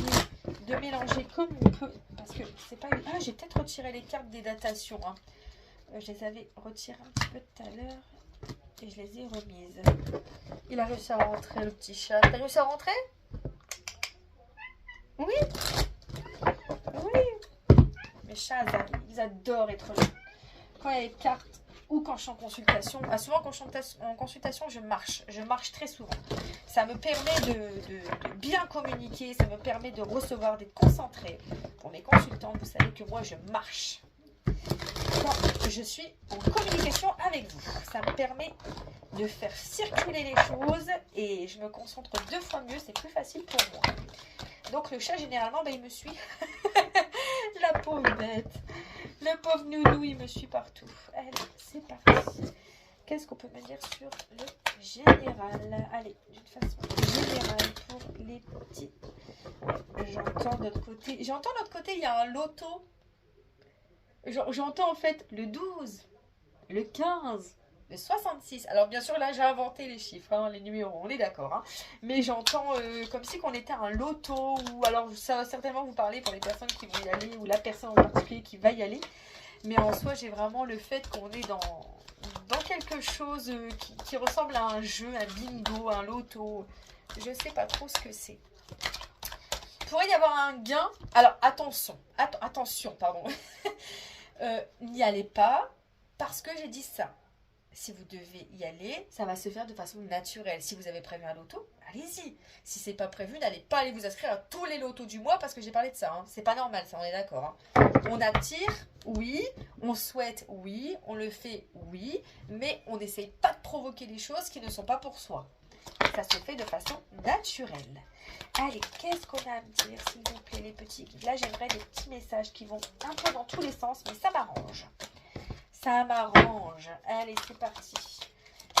de mélanger comme on peut. Parce que c'est pas... Ah, j'ai peut-être retiré les cartes des datations, hein. Je les avais retirées un petit peu tout à l'heure. Et je les ai remises. Il a réussi à rentrer, le petit chat. T'as réussi à rentrer? Oui. Oui. Mes chats, ils adorent être là. Quand il y a les cartes ou quand je suis en consultation, souvent quand je suis en consultation, je marche très souvent. Ça me permet de bien communiquer, ça me permet de recevoir, d'être concentrée. Pour mes consultantes, vous savez que moi je marche quand je suis en communication avec vous. Ça me permet de faire circuler les choses et je me concentre 2 fois mieux, c'est plus facile pour moi. Donc le chat généralement, il me suit. La pauvre bête. Le pauvre nounou, il me suit partout. Allez, c'est parti. Qu'est-ce qu'on peut me dire sur le général? Allez, d'une façon générale pour les petits. J'entends de l'autre côté. J'entends de l'autre côté, il y a un loto. J'entends en fait le 12, le 15, le 66. Alors bien sûr, là, j'ai inventé les chiffres, hein, les numéros, on est d'accord, hein. Mais j'entends comme si qu'on était un loto. Ou alors, ça va certainement vous parler pour les personnes qui vont y aller, ou la personne en particulier qui va y aller. Mais en soi, j'ai vraiment le fait qu'on est dans quelque chose qui ressemble à un jeu, un bingo, un loto. Je sais pas trop ce que c'est. Il pourrait y avoir un gain. Alors, attention, pardon. N'y allez pas parce que j'ai dit ça. Si vous devez y aller, ça va se faire de façon naturelle. Si vous avez prévu un loto, allez-y. Si c'est pas prévu, n'allez pas aller vous inscrire à tous les lotos du mois parce que j'ai parlé de ça, hein. C'est pas normal, ça, on est d'accord, hein. On attire, oui. On souhaite, oui. On le fait, oui. Mais on n'essaye pas de provoquer des choses qui ne sont pas pour soi. Ça se fait de façon naturelle. Allez, qu'est-ce qu'on a à me dire, s'il vous plaît, les petits guides? Là, j'aimerais des petits messages qui vont un peu dans tous les sens, mais ça m'arrange. Ça m'arrange. Allez, c'est parti.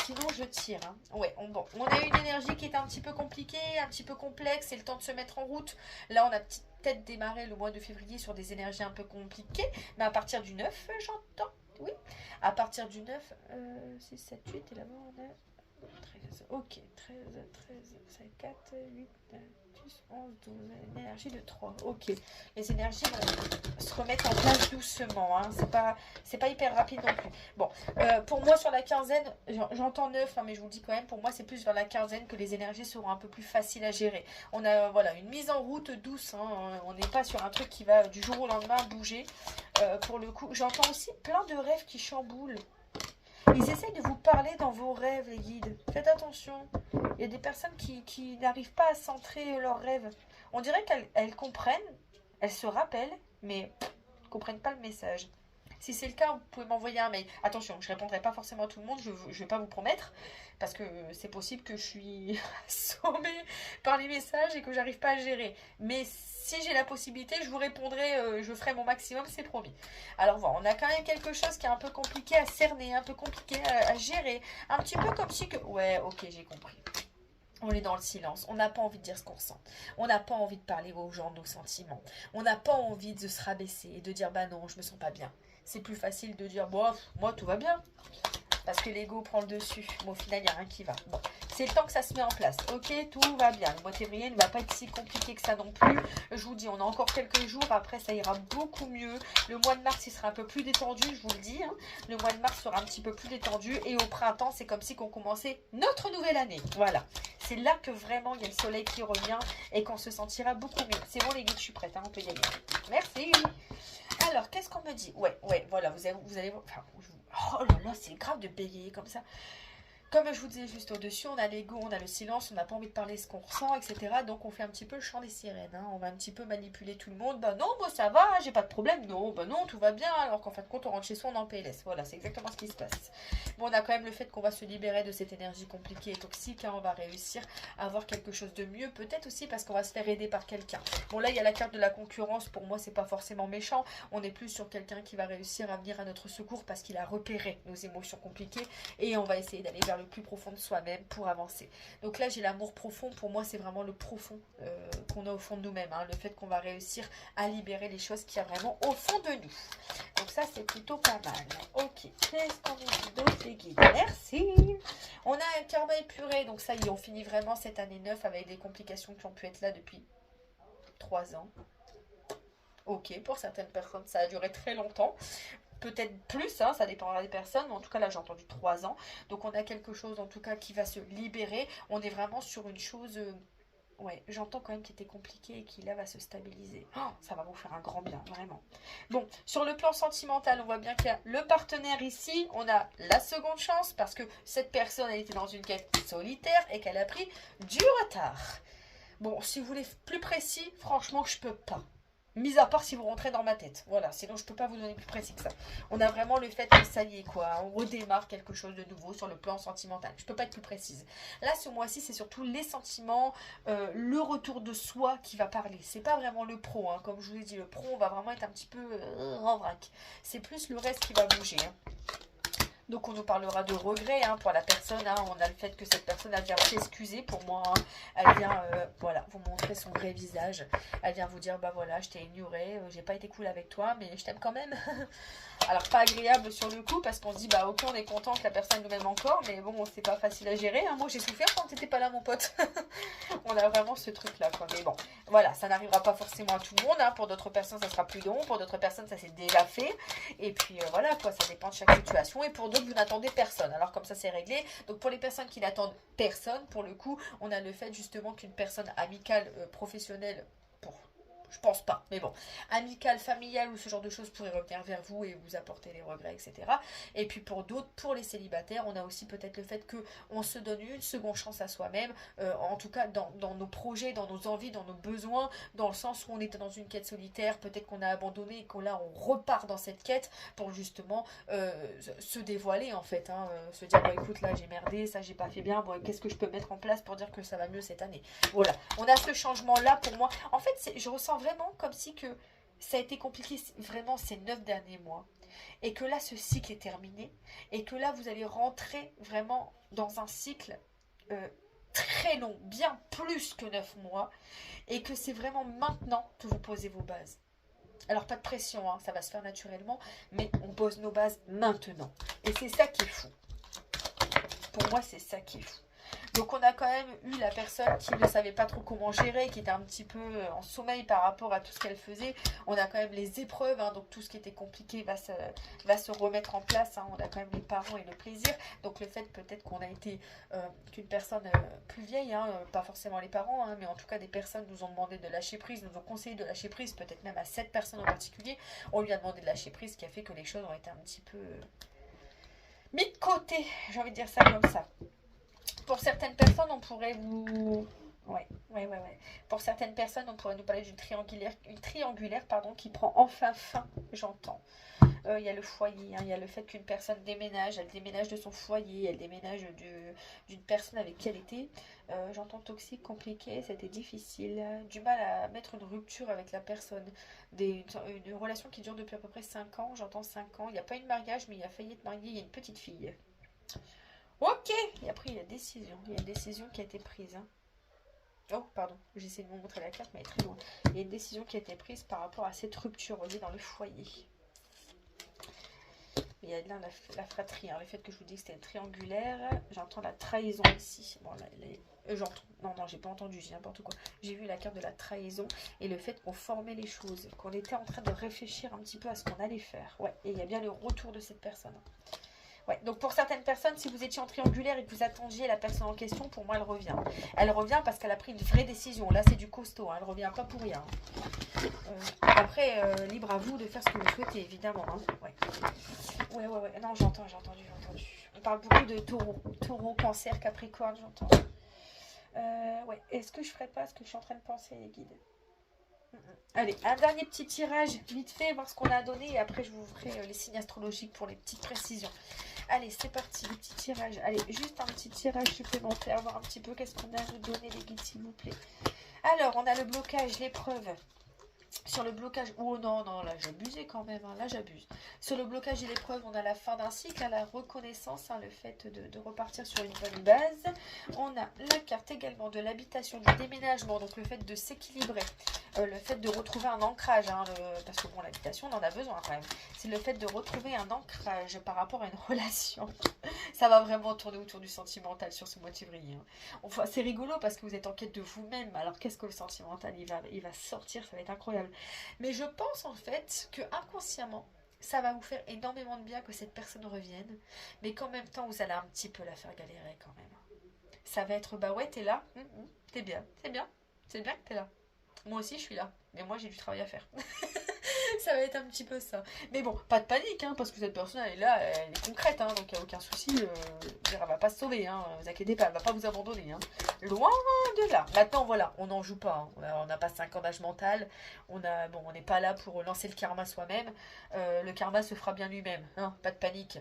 Sinon, je tire, hein. Ouais, on a une énergie qui est un petit peu compliquée, un petit peu complexe. C'est le temps de se mettre en route. Là, on a peut-être démarré le mois de février sur des énergies un peu compliquées. Mais à partir du 9, j'entends Oui. À partir du 9, 6, 7, 8, et là-bas on a 13. Ok, 13, 5, 4, 8, 9, 10, 11, 12. Une énergie de 3. Ok. Les énergies vont se remettre en place doucement. Hein. C'est pas hyper rapide non plus. Bon, pour moi sur la quinzaine, j'entends 9, hein, mais je vous le dis quand même, pour moi c'est plus vers la quinzaine que les énergies seront un peu plus faciles à gérer. On a voilà, une mise en route douce. Hein. On n'est pas sur un truc qui va du jour au lendemain bouger. Pour le coup, j'entends aussi plein de rêves qui chamboulent. Ils essayent de vous parler dans vos rêves, les guides. Faites attention. Il y a des personnes qui n'arrivent pas à centrer leurs rêves. On dirait qu'elles comprennent, elles se rappellent, mais ne comprennent pas le message. Si c'est le cas, vous pouvez m'envoyer un mail. Attention, je ne répondrai pas forcément à tout le monde, je ne vais pas vous promettre, parce que c'est possible que je suis assommée par les messages et que j'arrive pas à gérer. Mais si j'ai la possibilité, je vous répondrai, je ferai mon maximum, c'est promis. Alors voilà, on a quand même quelque chose qui est un peu compliqué à cerner, un peu compliqué à gérer. Un petit peu comme si que... Ouais, ok, j'ai compris. On est dans le silence, on n'a pas envie de dire ce qu'on ressent, on n'a pas envie de parler aux gens de nos sentiments, on n'a pas envie de se rabaisser et de dire bah non, je me sens pas bien. C'est plus facile de dire bon, moi tout va bien, parce que l'ego prend le dessus, mais au final il n'y a rien qui va. Bon, c'est le temps que ça se met en place, ok, tout va bien, le mois de février ne va pas être si compliqué que ça non plus, je vous dis, on a encore quelques jours, après ça ira beaucoup mieux, le mois de mars il sera un peu plus détendu, je vous le dis, hein. Le mois de mars sera un petit peu plus détendu, et au printemps c'est comme si qu'on commençait notre nouvelle année, voilà. C'est là que vraiment il y a le soleil qui revient et qu'on se sentira beaucoup mieux. C'est bon les guides, je suis prête, hein, on peut y aller. Merci. Alors, qu'est-ce qu'on me dit? Ouais, voilà, vous allez... Enfin, oh là là, c'est grave de bégayer comme ça. Comme je vous disais juste au-dessus, on a l'ego, on a le silence, on n'a pas envie de parler ce qu'on ressent, etc. Donc on fait un petit peu le chant des sirènes. Hein. On va un petit peu manipuler tout le monde. Bah non, moi ça va, j'ai pas de problème. Non, bah non, tout va bien. Alors qu'en fin de compte, on rentre chez soi, on est en PLS. Voilà, c'est exactement ce qui se passe. Bon, on a quand même le fait qu'on va se libérer de cette énergie compliquée et toxique. Hein. On va réussir à avoir quelque chose de mieux. Peut-être aussi parce qu'on va se faire aider par quelqu'un. Bon, là, il y a la carte de la concurrence. Pour moi, c'est pas forcément méchant. On est plus sur quelqu'un qui va réussir à venir à notre secours parce qu'il a repéré nos émotions compliquées. Et on va essayer d'aller vers le plus profond de soi-même pour avancer. Donc là, j'ai l'amour profond. Pour moi, c'est vraiment le profond qu'on a au fond de nous-mêmes. Hein. Le fait qu'on va réussir à libérer les choses qu'il y a vraiment au fond de nous. Donc ça, c'est plutôt pas mal. Ok, qu'est-ce qu'on dit d'autre, les guides? Merci. On a un karma épuré. Donc ça, ils ont fini vraiment cette année 9 avec des complications qui ont pu être là depuis 3 ans. Ok, pour certaines personnes, ça a duré très longtemps. Peut-être plus, hein, ça dépendra des personnes, mais en tout cas là j'ai entendu 3 ans. Donc on a quelque chose en tout cas qui va se libérer. On est vraiment sur une chose, ouais, j'entends quand même qui était compliqué et qui là va se stabiliser. Oh, ça va vous faire un grand bien, vraiment. Bon, sur le plan sentimental, on voit bien qu'il y a le partenaire ici. On a la seconde chance parce que cette personne elle était dans une quête solitaire et qu'elle a pris du retard. Bon, si vous voulez plus précis, franchement je peux pas. Mis à part si vous rentrez dans ma tête. Voilà, sinon je peux pas vous donner plus précis que ça. On a vraiment le fait que ça y est, quoi. On redémarre quelque chose de nouveau sur le plan sentimental. Je peux pas être plus précise. Là, ce mois-ci, c'est surtout les sentiments, le retour de soi qui va parler. C'est pas vraiment le pro, hein. Comme je vous ai dit, le pro, on va vraiment être un petit peu en vrac. C'est plus le reste qui va bouger, hein. Donc on nous parlera de regret hein, pour la personne. Hein. On a le fait que cette personne elle vient s'excuser pour moi. Hein. Elle vient voilà, vous montrer son vrai visage. Elle vient vous dire bah voilà, je t'ai ignoré, j'ai pas été cool avec toi, mais je t'aime quand même. Alors pas agréable sur le coup parce qu'on se dit bah ok on est content que la personne nous aime encore, mais bon c'est pas facile à gérer. Hein. Moi j'ai souffert quand t'étais pas là mon pote. On a vraiment ce truc là quoi. Mais bon voilà, ça n'arrivera pas forcément à tout le monde. Hein. Pour d'autres personnes ça sera plus long, pour d'autres personnes ça s'est déjà fait. Et puis voilà quoi, ça dépend de chaque situation. Et pour d'autres vous n'attendez personne. Alors comme ça c'est réglé. Donc pour les personnes qui n'attendent personne, pour le coup on a le fait justement qu'une personne amicale, professionnelle, je pense pas, mais bon, amicale, familiale ou ce genre de choses pourrait revenir vers vous et vous apporter les regrets, etc. Et puis pour d'autres, pour les célibataires, on a aussi peut-être le fait qu'on se donne une seconde chance à soi-même, en tout cas dans nos projets, dans nos envies, dans nos besoins, dans le sens où on était dans une quête solitaire, peut-être qu'on a abandonné et qu'on là on repart dans cette quête pour justement se dévoiler en fait, hein, se dire bon écoute là j'ai merdé, ça j'ai pas fait bien, bon qu'est-ce que je peux mettre en place pour dire que ça va mieux cette année. Voilà, on a ce changement là pour moi. En fait je ressens vraiment comme si que ça a été compliqué vraiment ces 9 derniers mois et que là ce cycle est terminé et que là vous allez rentrer vraiment dans un cycle très long, bien plus que 9 mois et que c'est vraiment maintenant que vous posez vos bases. Alors, pas de pression, hein, ça va se faire naturellement, mais on pose nos bases maintenant. Et c'est ça qui est fou. Pour moi, c'est ça qui est fou. Donc on a quand même eu la personne qui ne savait pas trop comment gérer, qui était un petit peu en sommeil par rapport à tout ce qu'elle faisait. On a quand même les épreuves, hein, donc tout ce qui était compliqué va se remettre en place. Hein. On a quand même les parents et le plaisir. Donc le fait peut-être qu'on a été qu'une personne plus vieille, hein, pas forcément les parents, hein, mais en tout cas des personnes nous ont demandé de lâcher prise, nous ont conseillé de lâcher prise, peut-être même à cette personne en particulier. On lui a demandé de lâcher prise, ce qui a fait que les choses ont été un petit peu mis de côté, j'ai envie de dire ça comme ça. Pour certaines personnes, on pourrait vous... Ouais. Pour certaines personnes, on pourrait nous parler d'une triangulaire pardon, qui prend enfin fin, j'entends. Il y a le foyer, hein, il y a le fait qu'une personne déménage, elle déménage de son foyer, elle déménage d'une personne avec qui elle était. J'entends toxique, compliqué, c'était difficile, du mal à mettre une rupture avec la personne. Une relation qui dure depuis à peu près 5 ans, j'entends 5 ans. Il n'y a pas eu de mariage, mais il a failli être marié, il y a une petite fille. Ok, et après il y a décision. Il y a une décision qui a été prise. Hein. Oh, pardon, j'essaie de vous montrer la carte, mais elle est très loin. Il y a une décision qui a été prise par rapport à cette rupture, voyez, dans le foyer. Il y a là la fratrie, hein, le fait que je vous dis que c'était une triangulaire. J'entends la trahison ici. Bon, là, j'entends. Non, j'ai pas entendu, j'ai n'importe quoi. J'ai vu la carte de la trahison et le fait qu'on formait les choses, qu'on était en train de réfléchir un petit peu à ce qu'on allait faire. Ouais, et il y a bien le retour de cette personne. Ouais, donc pour certaines personnes, si vous étiez en triangulaire et que vous attendiez la personne en question, pour moi, elle revient. Elle revient parce qu'elle a pris une vraie décision. Là, c'est du costaud. Hein. Elle revient pas pour rien. Après, libre à vous de faire ce que vous souhaitez, évidemment. Hein. Ouais. Non, j'ai entendu. On parle beaucoup de taureau. Taureau, cancer, capricorne, j'entends. Ouais. Est-ce que je ferais pas ce que je suis en train de penser, les guides? Allez, un dernier petit tirage, vite fait, voir ce qu'on a donné. Et après, je vous ferai les signes astrologiques pour les petites précisions. Allez, c'est parti, le petit tirage. Allez, juste un petit tirage supplémentaire, voir un petit peu qu'est-ce qu'on a à nous donner, les guides, s'il vous plaît. Alors, on a le blocage, l'épreuve. Sur le blocage, oh non, là j'abusais quand même, hein, là j'abuse. Sur le blocage et l'épreuve, on a la fin d'un cycle, la reconnaissance, hein, le fait de repartir sur une bonne base. On a la carte également de l'habitation, du déménagement, donc le fait de s'équilibrer, le fait de retrouver un ancrage, hein, parce que bon, l'habitation, on en a besoin quand même. C'est le fait de retrouver un ancrage par rapport à une relation. Ça va vraiment tourner autour du sentimental sur ce mois de février. Hein. Enfin, c'est rigolo parce que vous êtes en quête de vous-même, alors qu'est-ce que le sentimental, il va sortir, ça va être incroyable. Mais je pense en fait que inconsciemment, ça va vous faire énormément de bien que cette personne revienne, mais qu'en même temps, vous allez un petit peu la faire galérer quand même. Ça va être, bah ouais, t'es là, t'es bien, c'est bien que t'es là. Moi aussi, je suis là, mais moi, j'ai du travail à faire. Ça va être un petit peu ça. Mais bon, pas de panique, hein, parce que cette personne, elle est là, elle est concrète, hein, donc il n'y a aucun souci. Elle va pas se sauver, hein, vous inquiétez pas, elle va pas vous abandonner. Hein. Loin de là. Maintenant, voilà, on n'en joue pas. Hein. On n'a pas 5 ans d'âge mental. On n'est pas là pour lancer le karma soi-même. Le karma se fera bien lui-même. Hein, pas de panique.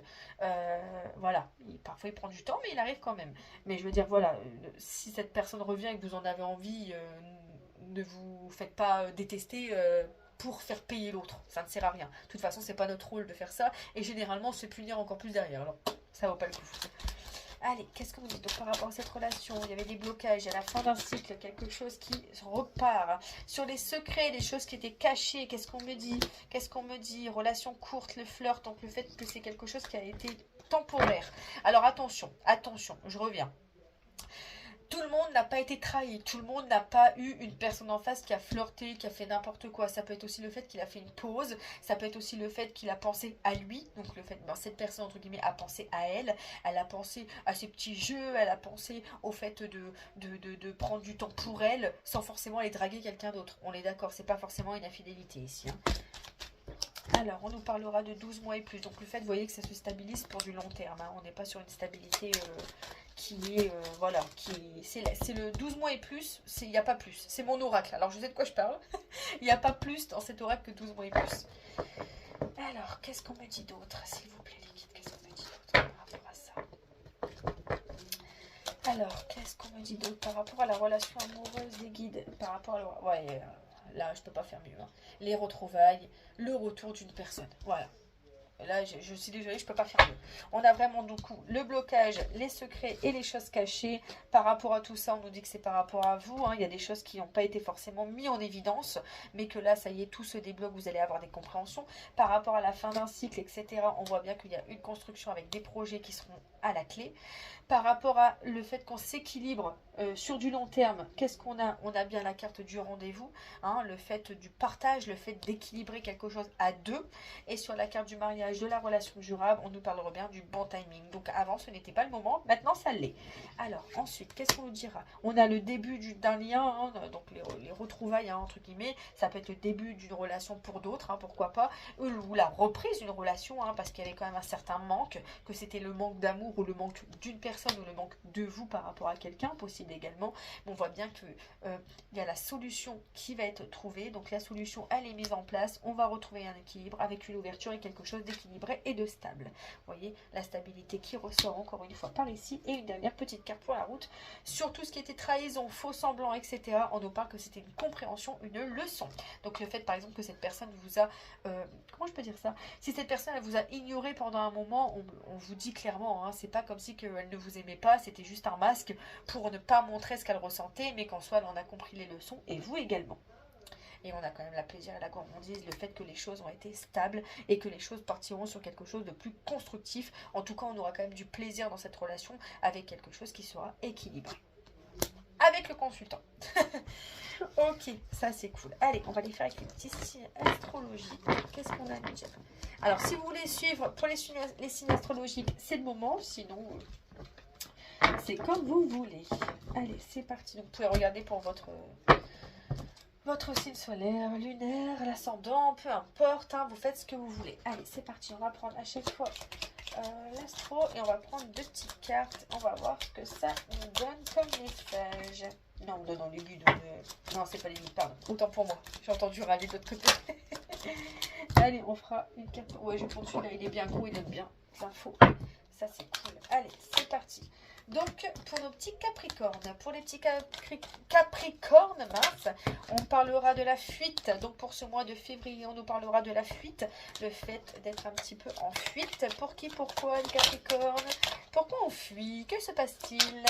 Voilà. Parfois, il prend du temps, mais il arrive quand même. Mais je veux dire, voilà, si cette personne revient et que vous en avez envie, ne vous faites pas détester pour faire payer l'autre. Ça ne sert à rien. De toute façon, c'est pas notre rôle de faire ça. Et généralement, se punir encore plus derrière. Alors, ça vaut pas le coup. Allez, qu'est-ce que vous dites? Donc, par rapport à cette relation, il y avait des blocages, à la fin d'un cycle, quelque chose qui repart. Sur les secrets, les choses qui étaient cachées, qu'est-ce qu'on me dit? Qu'est-ce qu'on me dit? Relation courte, le flirt, donc le fait que c'est quelque chose qui a été temporaire. Alors, attention, je reviens. Tout le monde n'a pas été trahi, tout le monde n'a pas eu une personne en face qui a flirté, qui a fait n'importe quoi. Ça peut être aussi le fait qu'il a fait une pause, ça peut être aussi le fait qu'il a pensé à lui, donc le fait que cette personne entre guillemets a pensé à elle, elle a pensé à ses petits jeux, elle a pensé au fait de prendre du temps pour elle sans forcément aller draguer quelqu'un d'autre. On est d'accord, c'est pas forcément une infidélité ici. Hein. Alors, on nous parlera de 12 mois et plus. Donc, le fait, vous voyez que ça se stabilise pour du long terme. Hein. On n'est pas sur une stabilité qui est, voilà, c'est le 12 mois et plus, il n'y a pas plus. C'est mon oracle. Alors, je sais de quoi je parle. Il n'y a pas plus dans cet oracle que 12 mois et plus. Alors, qu'est-ce qu'on me dit d'autre, s'il vous plaît, les guides? Qu'est-ce qu'on me dit d'autre par rapport à ça? Alors, qu'est-ce qu'on me dit d'autre par rapport à la relation amoureuse, les guides? Par rapport à... là, je peux pas faire mieux. Hein. Les retrouvailles, le retour d'une personne. Voilà. Là, je suis désolée, je ne peux pas faire mieux. On a vraiment du coup le blocage, les secrets et les choses cachées. Par rapport à tout ça, on nous dit que c'est par rapport à vous. Il y a des choses qui n'ont pas été forcément mises en évidence, mais que là, ça y est, tout se débloque, vous allez avoir des compréhensions. Par rapport à la fin d'un cycle, etc., on voit bien qu'il y a une construction avec des projets qui seront à la clé. Par rapport à le fait qu'on s'équilibre sur du long terme, qu'est-ce qu'on a? On a bien la carte du rendez-vous, le fait du partage, le fait d'équilibrer quelque chose à deux. Et sur la carte du mariage, de la relation durable, on nous parlera bien du bon timing. Donc avant, ce n'était pas le moment, maintenant ça l'est. Alors ensuite, qu'est-ce qu'on nous dira? On a le début d'un lien, donc les retrouvailles, entre guillemets. Ça peut être le début d'une relation pour d'autres, pourquoi pas. Ou la reprise d'une relation, parce qu'il y avait quand même un certain manque, que c'était le manque d'amour ou le manque d'une personne ou le manque de vous par rapport à quelqu'un, possible également. Mais on voit bien que il y a la solution qui va être trouvée. Donc la solution, elle est mise en place. On va retrouver un équilibre avec une ouverture et quelque chose d'équilibré et de stable. Vous voyez, la stabilité qui ressort encore une fois par ici. Et une dernière petite carte pour la route. Sur tout ce qui était trahison, faux semblant, etc. On nous parle que c'était une compréhension, une leçon. Donc le fait par exemple que cette personne vous a... comment je peux dire ça? Si cette personne elle vous a ignoré pendant un moment, on vous dit clairement, c'est pas comme si qu'elle ne vous aimait pas, c'était juste un masque pour ne pas montrer ce qu'elle ressentait, mais qu'en soi elle en a compris les leçons, et vous également. Et on a quand même la plaisir et la gourmandise, le fait que les choses ont été stables et que les choses partiront sur quelque chose de plus constructif. En tout cas, on aura quand même du plaisir dans cette relation avec quelque chose qui sera équilibré. Avec le consultant. Ok, ça c'est cool. Allez, on va les faire avec les petits signes astrologiques. Qu'est-ce qu'on a à nous dire? Alors, si vous voulez suivre pour les signes astrologiques, c'est le moment. Sinon, c'est comme vous voulez. Allez, c'est parti. Donc, vous pouvez regarder pour votre signe solaire, lunaire, l'ascendant, peu importe. Vous faites ce que vous voulez. Allez, c'est parti. On va prendre à chaque fois l'astro et on va prendre 2 petites cartes. On va voir ce que ça nous donne comme message. Non, non, les guides. Non, c'est pas les guides, pardon. Autant pour moi. J'ai entendu râler de l'autre côté. Allez, on fera une carte. Ouais, je prends celui-là. Il est bien gros, il donne bien l'info. Ça, c'est cool. Allez, c'est parti. Donc, pour nos petits capricornes, pour les petits capricornes, mince, on parlera de la fuite. Donc, pour ce mois de février, on nous parlera de la fuite. Le fait d'être un petit peu en fuite. Pour qui, pourquoi, les capricornes? Pourquoi on fuit? Que se passe-t-il?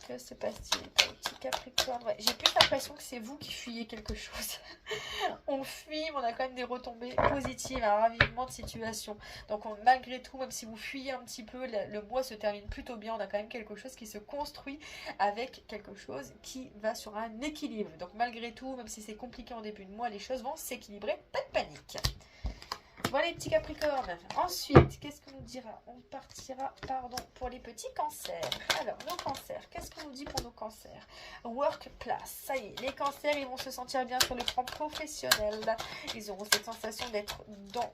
Que se passe-t-il pour les petits capricornes? Ouais, j'ai plus l'impression que c'est vous qui fuyez quelque chose. On fuit, mais on a quand même des retombées positives, un ravivement de situation. Donc, malgré tout, même si vous fuyez un petit peu, le mois se termine plutôt bien. On a quand même quelque chose qui se construit avec quelque chose qui va sur un équilibre. Donc, malgré tout, même si c'est compliqué en début de mois, les choses vont s'équilibrer. Pas de panique. Voilà les petits capricornes. Ensuite, qu'est-ce qu'on nous dira? On partira, pour les petits cancers. Alors, nos cancers, qu'est-ce qu'on nous dit pour nos cancers? Workplace, ça y est, les cancers, ils vont se sentir bien sur le plan professionnel. Ils auront cette sensation d'être dans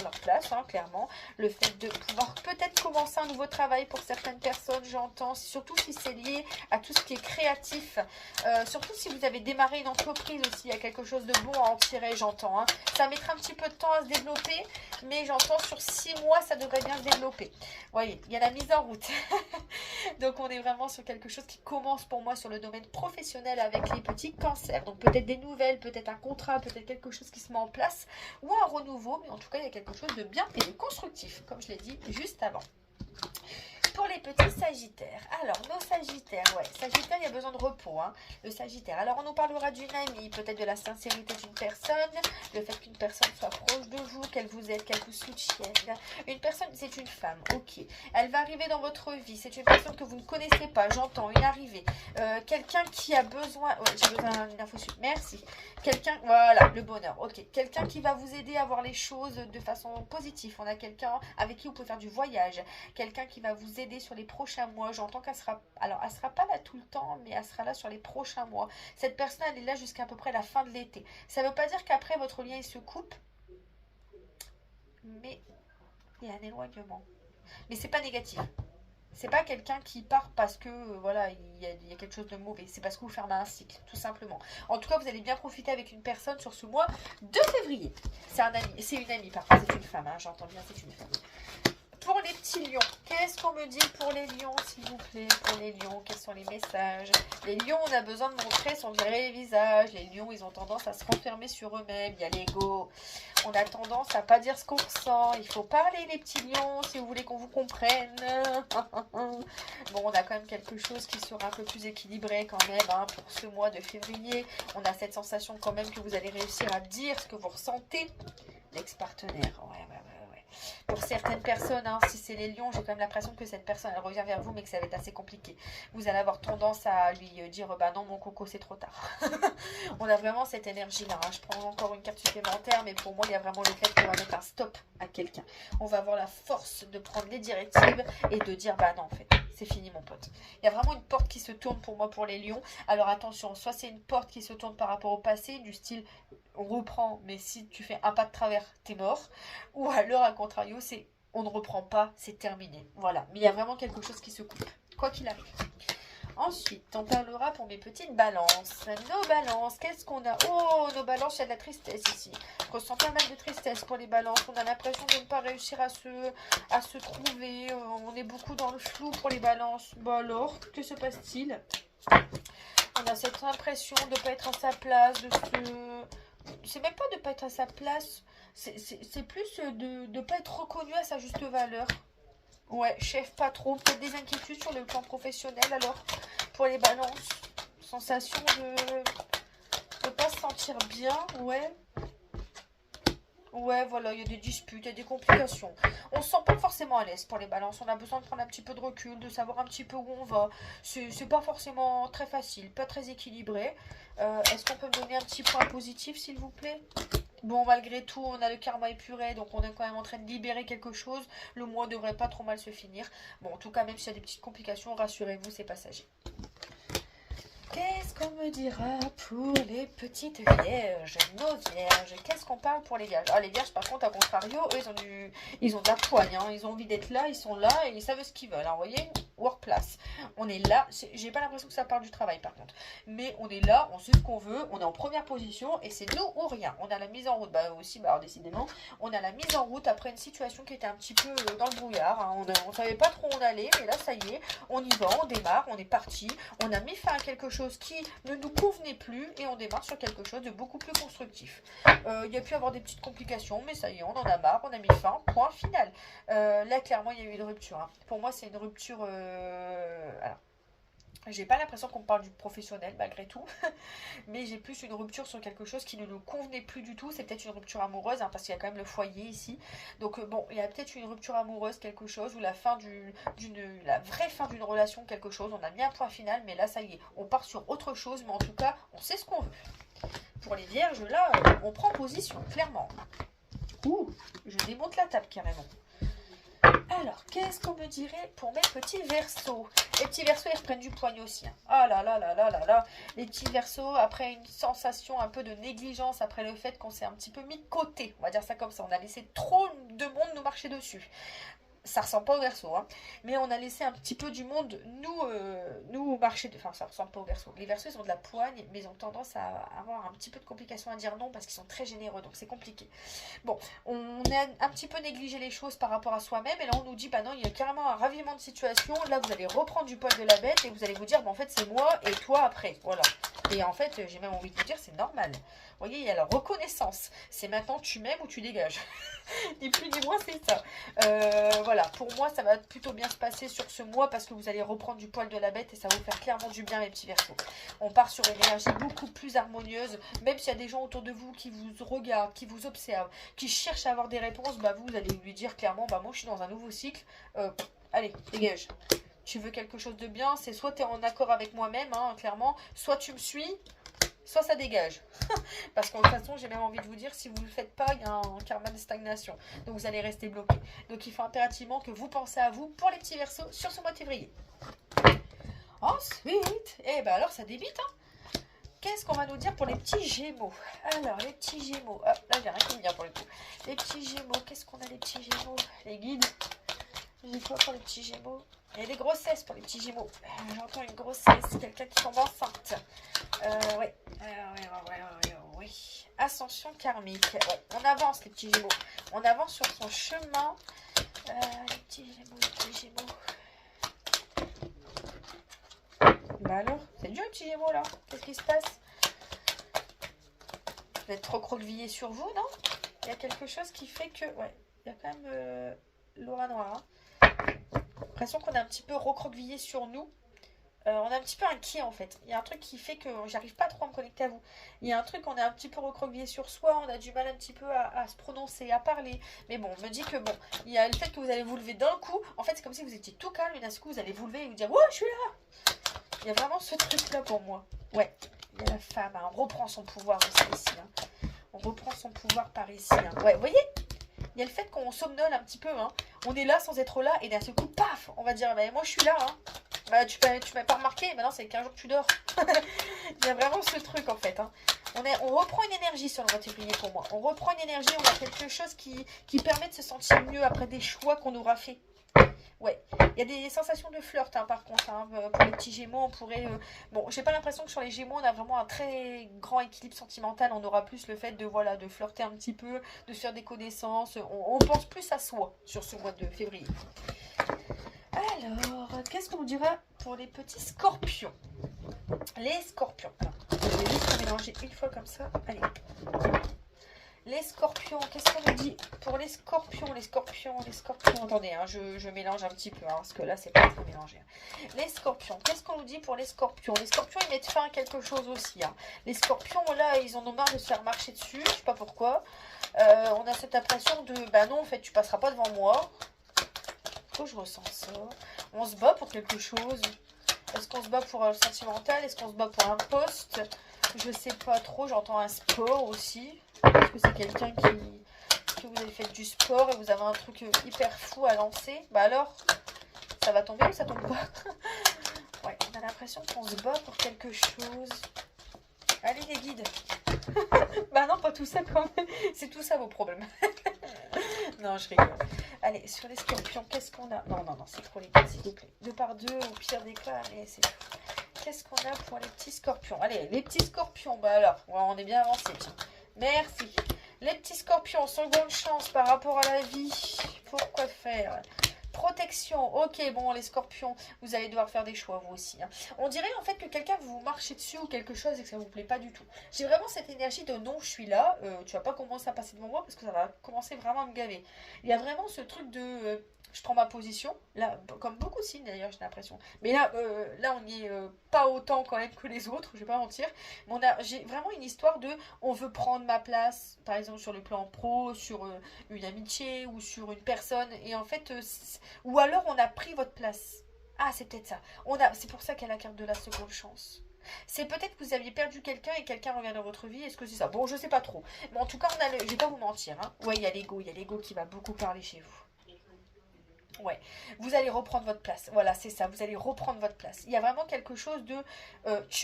leur place, clairement. Le fait de pouvoir peut-être commencer un nouveau travail pour certaines personnes, j'entends, surtout si c'est lié à tout ce qui est créatif. Surtout si vous avez démarré une entreprise aussi, il y a quelque chose de bon à en tirer, j'entends. Ça mettra un petit peu de temps à se développer, mais j'entends sur 6 mois ça devrait bien se développer. Vous voyez, il y a la mise en route. Donc on est vraiment sur quelque chose qui commence pour moi sur le domaine professionnel avec les petits cancers. Donc peut-être des nouvelles, peut-être un contrat, peut-être quelque chose qui se met en place ou un renouveau, mais en tout cas il y a quelque chose de bien et de constructif, comme je l'ai dit juste avant. Pour les petits sagittaires, alors nos sagittaires, sagittaire, il y a besoin de repos, le sagittaire. Alors on nous parlera d'une amie, peut-être de la sincérité d'une personne, le fait qu'une personne soit proche de vous, qu'elle vous aide, qu'elle vous soutienne. Une personne, c'est une femme, ok. Elle va arriver dans votre vie, c'est une personne que vous ne connaissez pas, j'entends, une arrivée. Quelqu'un qui a besoin, j'ai besoin d'une info, merci. Quelqu'un, voilà, le bonheur, ok. Quelqu'un qui va vous aider à voir les choses de façon positive. On a quelqu'un avec qui vous pouvez faire du voyage, quelqu'un qui va vous aider sur les prochains mois. J'entends qu'elle sera, alors elle sera pas là tout le temps, mais elle sera là sur les prochains mois. Cette personne, elle est là jusqu'à peu près la fin de l'été. Ça ne veut pas dire qu'après votre lien il se coupe, mais il y a un éloignement. Mais c'est pas négatif. C'est pas quelqu'un qui part parce que voilà, il y a quelque chose de mauvais. C'est parce que vous fermez un cycle, tout simplement. En tout cas, vous allez bien profiter avec une personne sur ce mois de février. C'est un ami, c'est une amie, par contre, c'est une femme, j'entends bien, c'est une femme. Pour les petits lions, Qu'est-ce qu'on me dit pour les lions, s'il vous plaît? Pour les lions, quels sont les messages? Les lions, on a besoin de montrer son vrai visage. Les lions, ils ont tendance à se renfermer sur eux-mêmes. Il y a l'ego. On a tendance à pas dire ce qu'on ressent. Il faut parler, les petits lions, si vous voulez qu'on vous comprenne. Bon, on a quand même quelque chose qui sera un peu plus équilibré quand même hein, pour ce mois de février. On a cette sensation quand même que vous allez réussir à dire ce que vous ressentez. L'ex-partenaire, ouais. Pour certaines personnes, hein, si c'est les lions, j'ai quand même l'impression que cette personne, elle revient vers vous, mais que ça va être assez compliqué. Vous allez avoir tendance à lui dire, bah non, mon coco, c'est trop tard. On a vraiment cette énergie-là. Hein. Je prends encore une carte supplémentaire, mais pour moi, il y a vraiment le fait qu'on va mettre un stop à quelqu'un. On va avoir la force de prendre les directives et de dire, bah non, en fait, c'est fini, mon pote. Il y a vraiment une porte qui se tourne pour moi, pour les lions. Alors attention, soit c'est une porte qui se tourne par rapport au passé, du style, on reprend, mais si tu fais un pas de travers, t'es mort. Ou alors, à contrario, c'est on ne reprend pas, c'est terminé. Voilà, mais il y a vraiment quelque chose qui se coupe, quoi qu'il arrive. Ensuite, on parlera pour mes petites balances. Nos balances, qu'est-ce qu'on a? Oh, nos balances, il y a de la tristesse ici. Je ressens pas mal de tristesse pour les balances. On a l'impression de ne pas réussir à se trouver. On est beaucoup dans le flou pour les balances. Bon alors, que se passe-t-il? On a cette impression de ne pas être à sa place, c'est même pas de ne pas être à sa place, c'est plus de ne pas être reconnu à sa juste valeur. Ouais, chef, patron, peut-être des inquiétudes sur le plan professionnel alors, pour les balances. Sensation de ne pas se sentir bien, ouais. Ouais, voilà, il y a des disputes, il y a des complications. On se sent pas forcément à l'aise pour les balances. On a besoin de prendre un petit peu de recul, de savoir un petit peu où on va. C'est pas forcément très facile, pas très équilibré. Est-ce qu'on peut me donner un petit point positif, s'il vous plaît? Bon, malgré tout, on a le karma épuré, donc on est quand même en train de libérer quelque chose. Le mois devrait pas trop mal se finir. Bon, en tout cas, même s'il y a des petites complications, rassurez-vous, c'est passager. Qu'est-ce qu'on me dira pour les petites vierges, nos vierges? Qu'est-ce qu'on parle pour les vierges? Ah, les vierges, par contre, à contrario, eux, ils ont de la poigne. Hein. Ils ont envie d'être là, ils sont là et ils savent ce qu'ils veulent. Hein. Vous voyez, workplace. On est là. J'ai pas l'impression que ça parle du travail, par contre. Mais on est là, on sait ce qu'on veut, on est en première position et c'est nous ou rien. On a la mise en route. Bah, aussi, alors, décidément, on a la mise en route après une situation qui était un petit peu dans le brouillard. Hein. On savait pas trop où on allait, mais là, ça y est, on y va, on démarre, on est parti. On a mis fin à quelque chose qui ne nous convenait plus et on démarre sur quelque chose de beaucoup plus constructif. Il y a pu avoir des petites complications, mais ça y est, on en a marre, on a mis fin, point final. Là, clairement, il y a eu une rupture. Hein. Pour moi, c'est une rupture... Alors, j'ai pas l'impression qu'on me parle du professionnel malgré tout, mais j'ai plus une rupture sur quelque chose qui ne nous convenait plus du tout. C'est peut-être une rupture amoureuse, hein, parce qu'il y a quand même le foyer ici. Donc bon, il y a peut-être une rupture amoureuse, quelque chose, ou la vraie fin d'une relation, quelque chose. On a mis un point final, mais là ça y est, on part sur autre chose, mais en tout cas, on sait ce qu'on veut. Pour les vierges, là, on prend position, clairement. Ouh, je démonte la table carrément. Alors, qu'est-ce qu'on me dirait pour mes petits versos? Les petits versos, ils reprennent du poignet aussi. Hein. Ah là là là là là là. Les petits versos, après une sensation un peu de négligence, après le fait qu'on s'est un petit peu mis de côté, on va dire ça comme ça. On a laissé trop de monde nous marcher dessus. Ça ressemble pas au Verseau, hein. Mais on a laissé un petit peu du monde nous marcher. Enfin, ça ressemble pas au Verseau. Les Verseaux, ils ont de la poigne, mais ils ont tendance à avoir un petit peu de complications à dire non parce qu'ils sont très généreux, donc c'est compliqué. Bon, on a un petit peu négligé les choses par rapport à soi-même, et là on nous dit, bah non, il y a carrément un ravinement de situation. Là, vous allez reprendre du poil de la bête et vous allez vous dire, bah en fait, c'est moi et toi après. Voilà. Et en fait, j'ai même envie de vous dire, c'est normal. Vous voyez, il y a la reconnaissance. C'est maintenant, tu m'aimes ou tu dégages. Ni plus ni moins, c'est ça. Voilà, pour moi, ça va plutôt bien se passer sur ce mois parce que vous allez reprendre du poil de la bête et ça va vous faire clairement du bien, mes petits Verseaux. On part sur une énergie beaucoup plus harmonieuse, même s'il y a des gens autour de vous qui vous regardent, qui vous observent, qui cherchent à avoir des réponses, bah vous allez lui dire clairement, bah moi je suis dans un nouveau cycle, allez, dégage. Tu veux quelque chose de bien, c'est soit tu es en accord avec moi-même, hein, clairement, soit tu me suis, soit ça dégage. Parce qu'en toute façon, j'ai même envie de vous dire, si vous ne le faites pas, il y a un karma de stagnation. Donc vous allez rester bloqué. Donc il faut impérativement que vous pensez à vous pour les petits Verseaux sur ce mois de février. Ensuite, eh ben alors ça débite, hein. Qu'est-ce qu'on va nous dire pour les petits Gémeaux? Alors, les petits Gémeaux. Ah, là, j'ai rien qui me vient pour le coup. Les petits Gémeaux, qu'est-ce qu'on a les petits Gémeaux? Les guides. J'ai quoi pour les petits Gémeaux? Il y a des grossesses pour les petits Gémeaux. J'entends une grossesse, quelqu'un qui tombe enceinte. Ouais. Oui. Ascension karmique. Ouais. On avance, les petits Gémeaux. On avance sur son chemin Les petits Gémeaux, les petits Gémeaux. Bah alors, c'est dur les petits Gémeaux là. Qu'est-ce qui se passe? Vous êtes trop recroquevillés sur vous, non? Il y a quelque chose qui fait que... Ouais, il y a quand même l'aura noire. Hein. L'impression qu'on est un petit peu recroquevillé sur nous. On est un petit peu inquiet en fait. Il y a un truc qui fait que j'arrive pas trop à me connecter à vous. Il y a un truc, on est un petit peu recroquevillé sur soi, on a du mal un petit peu à se prononcer, à parler. Mais bon, on me dit que bon, il y a le fait que vous allez vous lever d'un coup. En fait, c'est comme si vous étiez tout calme et d'un coup, vous allez vous lever et vous dire ouais, je suis là. Il y a vraiment ce truc là pour moi. Ouais, il y a la femme, hein. On reprend son pouvoir aussi ici. Hein. On reprend son pouvoir par ici. Hein. Ouais, vous voyez? Il y a le fait qu'on somnole un petit peu. Hein. On est là sans être là et d'un seul coup, paf, on va dire bah, moi je suis là. Hein. Bah, tu m'as pas remarqué, maintenant c'est 15 jours que tu dors. Il y a vraiment ce truc en fait. Hein. On reprend une énergie sur le mois de février pour moi. On reprend une énergie, on a quelque chose qui permet de se sentir mieux après des choix qu'on aura fait. Ouais, il y a des sensations de flirt hein, par contre. Hein. Pour les petits Gémeaux, on pourrait... Bon, j'ai pas l'impression que sur les Gémeaux, on a vraiment un très grand équilibre sentimental. On aura plus le fait de, voilà, de flirter un petit peu, de se faire des connaissances. On pense plus à soi sur ce mois de février. Alors, qu'est-ce qu'on vous dira pour les petits scorpions? Les scorpions. Alors, je vais juste mélanger une fois comme ça. Allez. Les scorpions, qu'est-ce qu'on nous dit pour les scorpions? Les scorpions. Attendez, hein, je mélange un petit peu, hein, parce que là, c'est pas trop mélangé. Les scorpions, qu'est-ce qu'on nous dit pour les scorpions? Les scorpions, ils mettent fin à quelque chose aussi. Hein. Les scorpions, là, ils en ont marre de se faire marcher dessus. Je sais pas pourquoi. On a cette impression de, bah non, en fait, tu passeras pas devant moi. Je ressens ça. On se bat pour quelque chose. Est-ce qu'on se bat pour un sentimental? Est-ce qu'on se bat pour un poste? Je sais pas trop. J'entends un sport aussi. Est-ce que c'est quelqu'un que vous avez fait du sport et vous avez un truc hyper fou à lancer? Bah alors, ça va tomber ou ça tombe pas? Ouais, on a l'impression qu'on se bat pour quelque chose. Allez les guides. Bah non, pas tout ça quand même. C'est tout ça vos problèmes. Non, je rigole. Allez, sur les scorpions, qu'est-ce qu'on a? Non, c'est trop les gars, s'il vous plaît. 2 par 2, au pire des cas, mais c'est tout. Qu'est-ce qu'on a pour les petits scorpions? Allez, les petits scorpions, bah alors, on est bien avancé, tiens. Merci. Les petits scorpions, seconde chance par rapport à la vie. Pourquoi faire? Protection, ok, bon, les scorpions, vous allez devoir faire des choix, vous aussi. Hein. On dirait en fait que quelqu'un vous marche dessus ou quelque chose et que ça vous plaît pas du tout. J'ai vraiment cette énergie de non, je suis là, tu vas pas commencer à passer devant moi parce que ça va commencer vraiment à me gaver. Il y a vraiment ce truc de je prends ma position, là, comme beaucoup de signes d'ailleurs, j'ai l'impression. Mais là, on n'y est pas autant quand même que les autres, je vais pas mentir. Mais j'ai vraiment une histoire de on veut prendre ma place, par exemple sur le plan pro, sur une amitié ou sur une personne, et en fait, ou alors on a pris votre place. Ah, c'est peut-être ça. C'est pour ça qu'elle a la carte de la seconde chance. C'est peut-être que vous aviez perdu quelqu'un et quelqu'un revient dans votre vie. Est-ce que c'est ça? Bon, je sais pas trop. Mais en tout cas, je vais pas vous mentir. Hein. Ouais, il y a l'ego qui va beaucoup parler chez vous. Ouais, vous allez reprendre votre place. Voilà, c'est ça, vous allez reprendre votre place. Il y a vraiment quelque chose de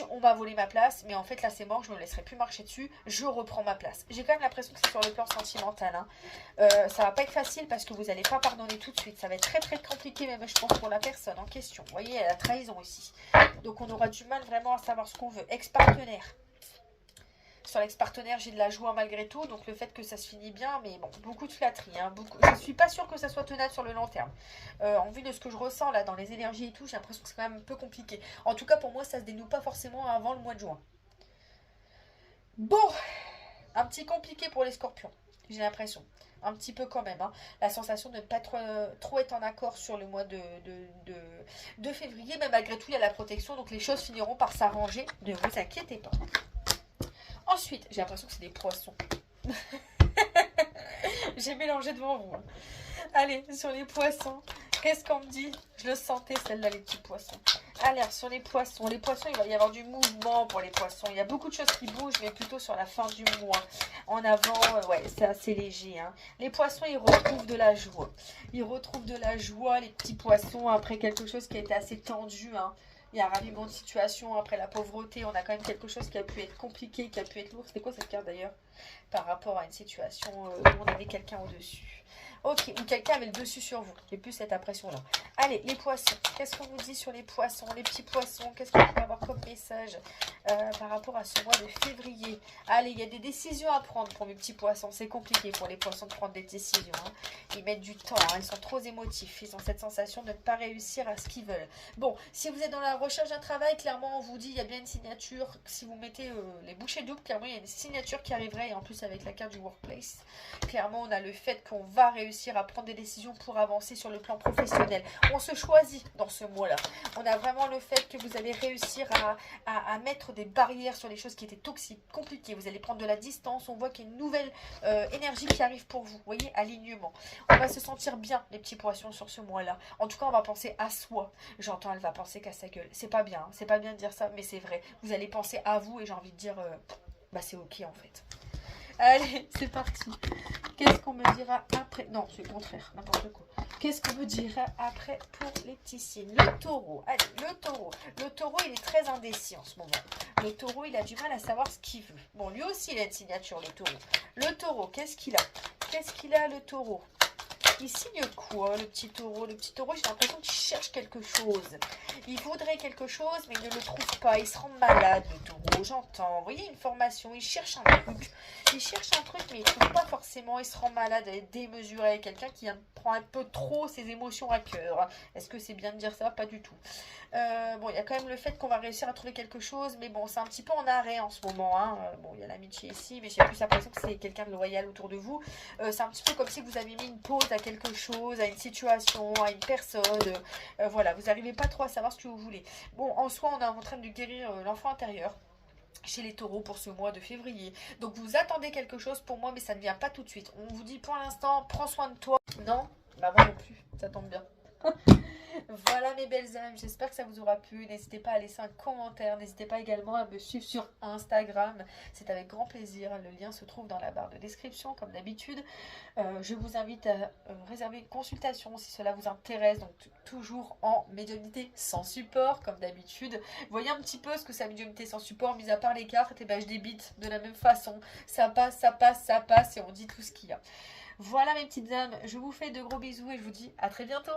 on m'a volé ma place, mais en fait là c'est mort, je ne me laisserai plus marcher dessus, je reprends ma place. J'ai quand même l'impression que c'est sur le plan sentimental. Hein. Ça va pas être facile parce que vous n'allez pas pardonner tout de suite. Ça va être très très compliqué, même je pense pour la personne en question. Vous voyez, elle a trahison ici. Donc on aura du mal vraiment à savoir ce qu'on veut. Ex-partenaire. Sur l'ex-partenaire, j'ai de la joie malgré tout. Donc le fait que ça se finit bien, mais bon, beaucoup de flatterie. Hein, je ne suis pas sûre que ça soit tenable sur le long terme. En vue de ce que je ressens là dans les énergies et tout, j'ai l'impression que c'est quand même un peu compliqué. En tout cas, pour moi, ça se dénoue pas forcément avant le mois de juin. Bon, un petit compliqué pour les scorpions, j'ai l'impression. Un petit peu quand même. Hein. La sensation de ne pas trop être en accord sur le mois de février. Mais malgré tout, il y a la protection. Donc les choses finiront par s'arranger. Ne vous inquiétez pas. Ensuite, j'ai l'impression que c'est des poissons. J'ai mélangé devant vous. Allez, sur les poissons, qu'est-ce qu'on me dit? Je le sentais, celle-là, les petits poissons. Allez, sur les poissons, il va y avoir du mouvement pour les poissons. Il y a beaucoup de choses qui bougent, mais plutôt sur la fin du mois. En avant, ouais, c'est assez léger. Hein. Les poissons, ils retrouvent de la joie. Ils retrouvent de la joie, les petits poissons, après quelque chose qui a été assez tendu. Hein. Il y a un ravivement de situation après la pauvreté. On a quand même quelque chose qui a pu être compliqué, qui a pu être lourd. C'était quoi cette carte d'ailleurs? Par rapport à une situation où on avait quelqu'un au-dessus. Ok, ou quelqu'un avait le dessus sur vous. J'ai plus cette impression-là. Allez, les poissons. Qu'est-ce qu'on nous dit sur les poissons? Les petits poissons, qu'est-ce qu'on peut avoir comme message? par rapport à ce mois de février. Allez, il y a des décisions à prendre pour mes petits poissons. C'est compliqué pour les poissons de prendre des décisions. Hein. Ils mettent du temps, hein. Ils sont trop émotifs. Ils ont cette sensation de ne pas réussir à ce qu'ils veulent. Bon, si vous êtes dans la recherche d'un travail, clairement, on vous dit il y a bien une signature. Si vous mettez les bouchées doubles, clairement, il y a une signature qui arriverait. Et en plus, avec la carte du workplace, clairement, on a le fait qu'on va réussir à prendre des décisions pour avancer sur le plan professionnel. On se choisit dans ce mois-là. On a vraiment le fait que vous allez réussir à mettre des barrières sur les choses qui étaient toxiques, compliquées. Vous allez prendre de la distance. On voit qu'il y a une nouvelle énergie qui arrive pour vous. Vous voyez, alignement. On va se sentir bien, les petits poissons, sur ce mois-là. En tout cas, on va penser à soi. J'entends, elle va penser qu'à sa gueule. C'est pas bien. Hein. C'est pas bien de dire ça, mais c'est vrai. Vous allez penser à vous et j'ai envie de dire, bah c'est ok en fait. Allez, c'est parti. Qu'est-ce qu'on me dira après? Non, c'est le contraire, n'importe quoi. Qu'est-ce qu'on me dira après pour les petits signes? Le taureau. Allez, le taureau. Le taureau, il est très indécis en ce moment. Le taureau, il a du mal à savoir ce qu'il veut. Bon, lui aussi, il a une signature, le taureau. Le taureau, qu'est-ce qu'il a? Qu'est-ce qu'il a, le taureau? Il signe quoi, le petit taureau? Le petit taureau, j'ai l'impression qu'il cherche quelque chose. Il voudrait quelque chose, mais il ne le trouve pas. Il se rend malade, le taureau, j'entends. Vous voyez, une formation, il cherche un truc. Il cherche un truc, mais il ne trouve pas forcément. Il se rend malade, démesuré. Quelqu'un qui prend un peu trop ses émotions à cœur. Est-ce que c'est bien de dire ça? Pas du tout. Bon, il y a quand même le fait qu'on va réussir à trouver quelque chose, mais bon, c'est un petit peu en arrêt en ce moment. Hein. Bon, il y a l'amitié ici, mais j'ai plus l'impression que c'est quelqu'un de loyal autour de vous. C'est un petit peu comme si vous avez mis une pause à quelque chose, à une situation, à une personne. Voilà, vous n'arrivez pas trop à savoir ce que vous voulez. Bon, en soi, on est en train de guérir l'enfant intérieur chez les taureaux pour ce mois de février. Donc vous attendez quelque chose pour moi, mais ça ne vient pas tout de suite. On vous dit pour l'instant, prends soin de toi. Non, bah moi non plus, ça tombe bien. Voilà mes belles âmes, j'espère que ça vous aura plu. N'hésitez pas à laisser un commentaire, n'hésitez pas également à me suivre sur Instagram. C'est avec grand plaisir, le lien se trouve dans la barre de description comme d'habitude. Je vous invite à réserver une consultation si cela vous intéresse, donc toujours en médiumnité sans support comme d'habitude. Voyez un petit peu ce que c'est la médiumnité sans support, mis à part les cartes, et ben je débite de la même façon. Ça passe, ça passe, ça passe et on dit tout ce qu'il y a. Voilà mes petites âmes, je vous fais de gros bisous et je vous dis à très bientôt.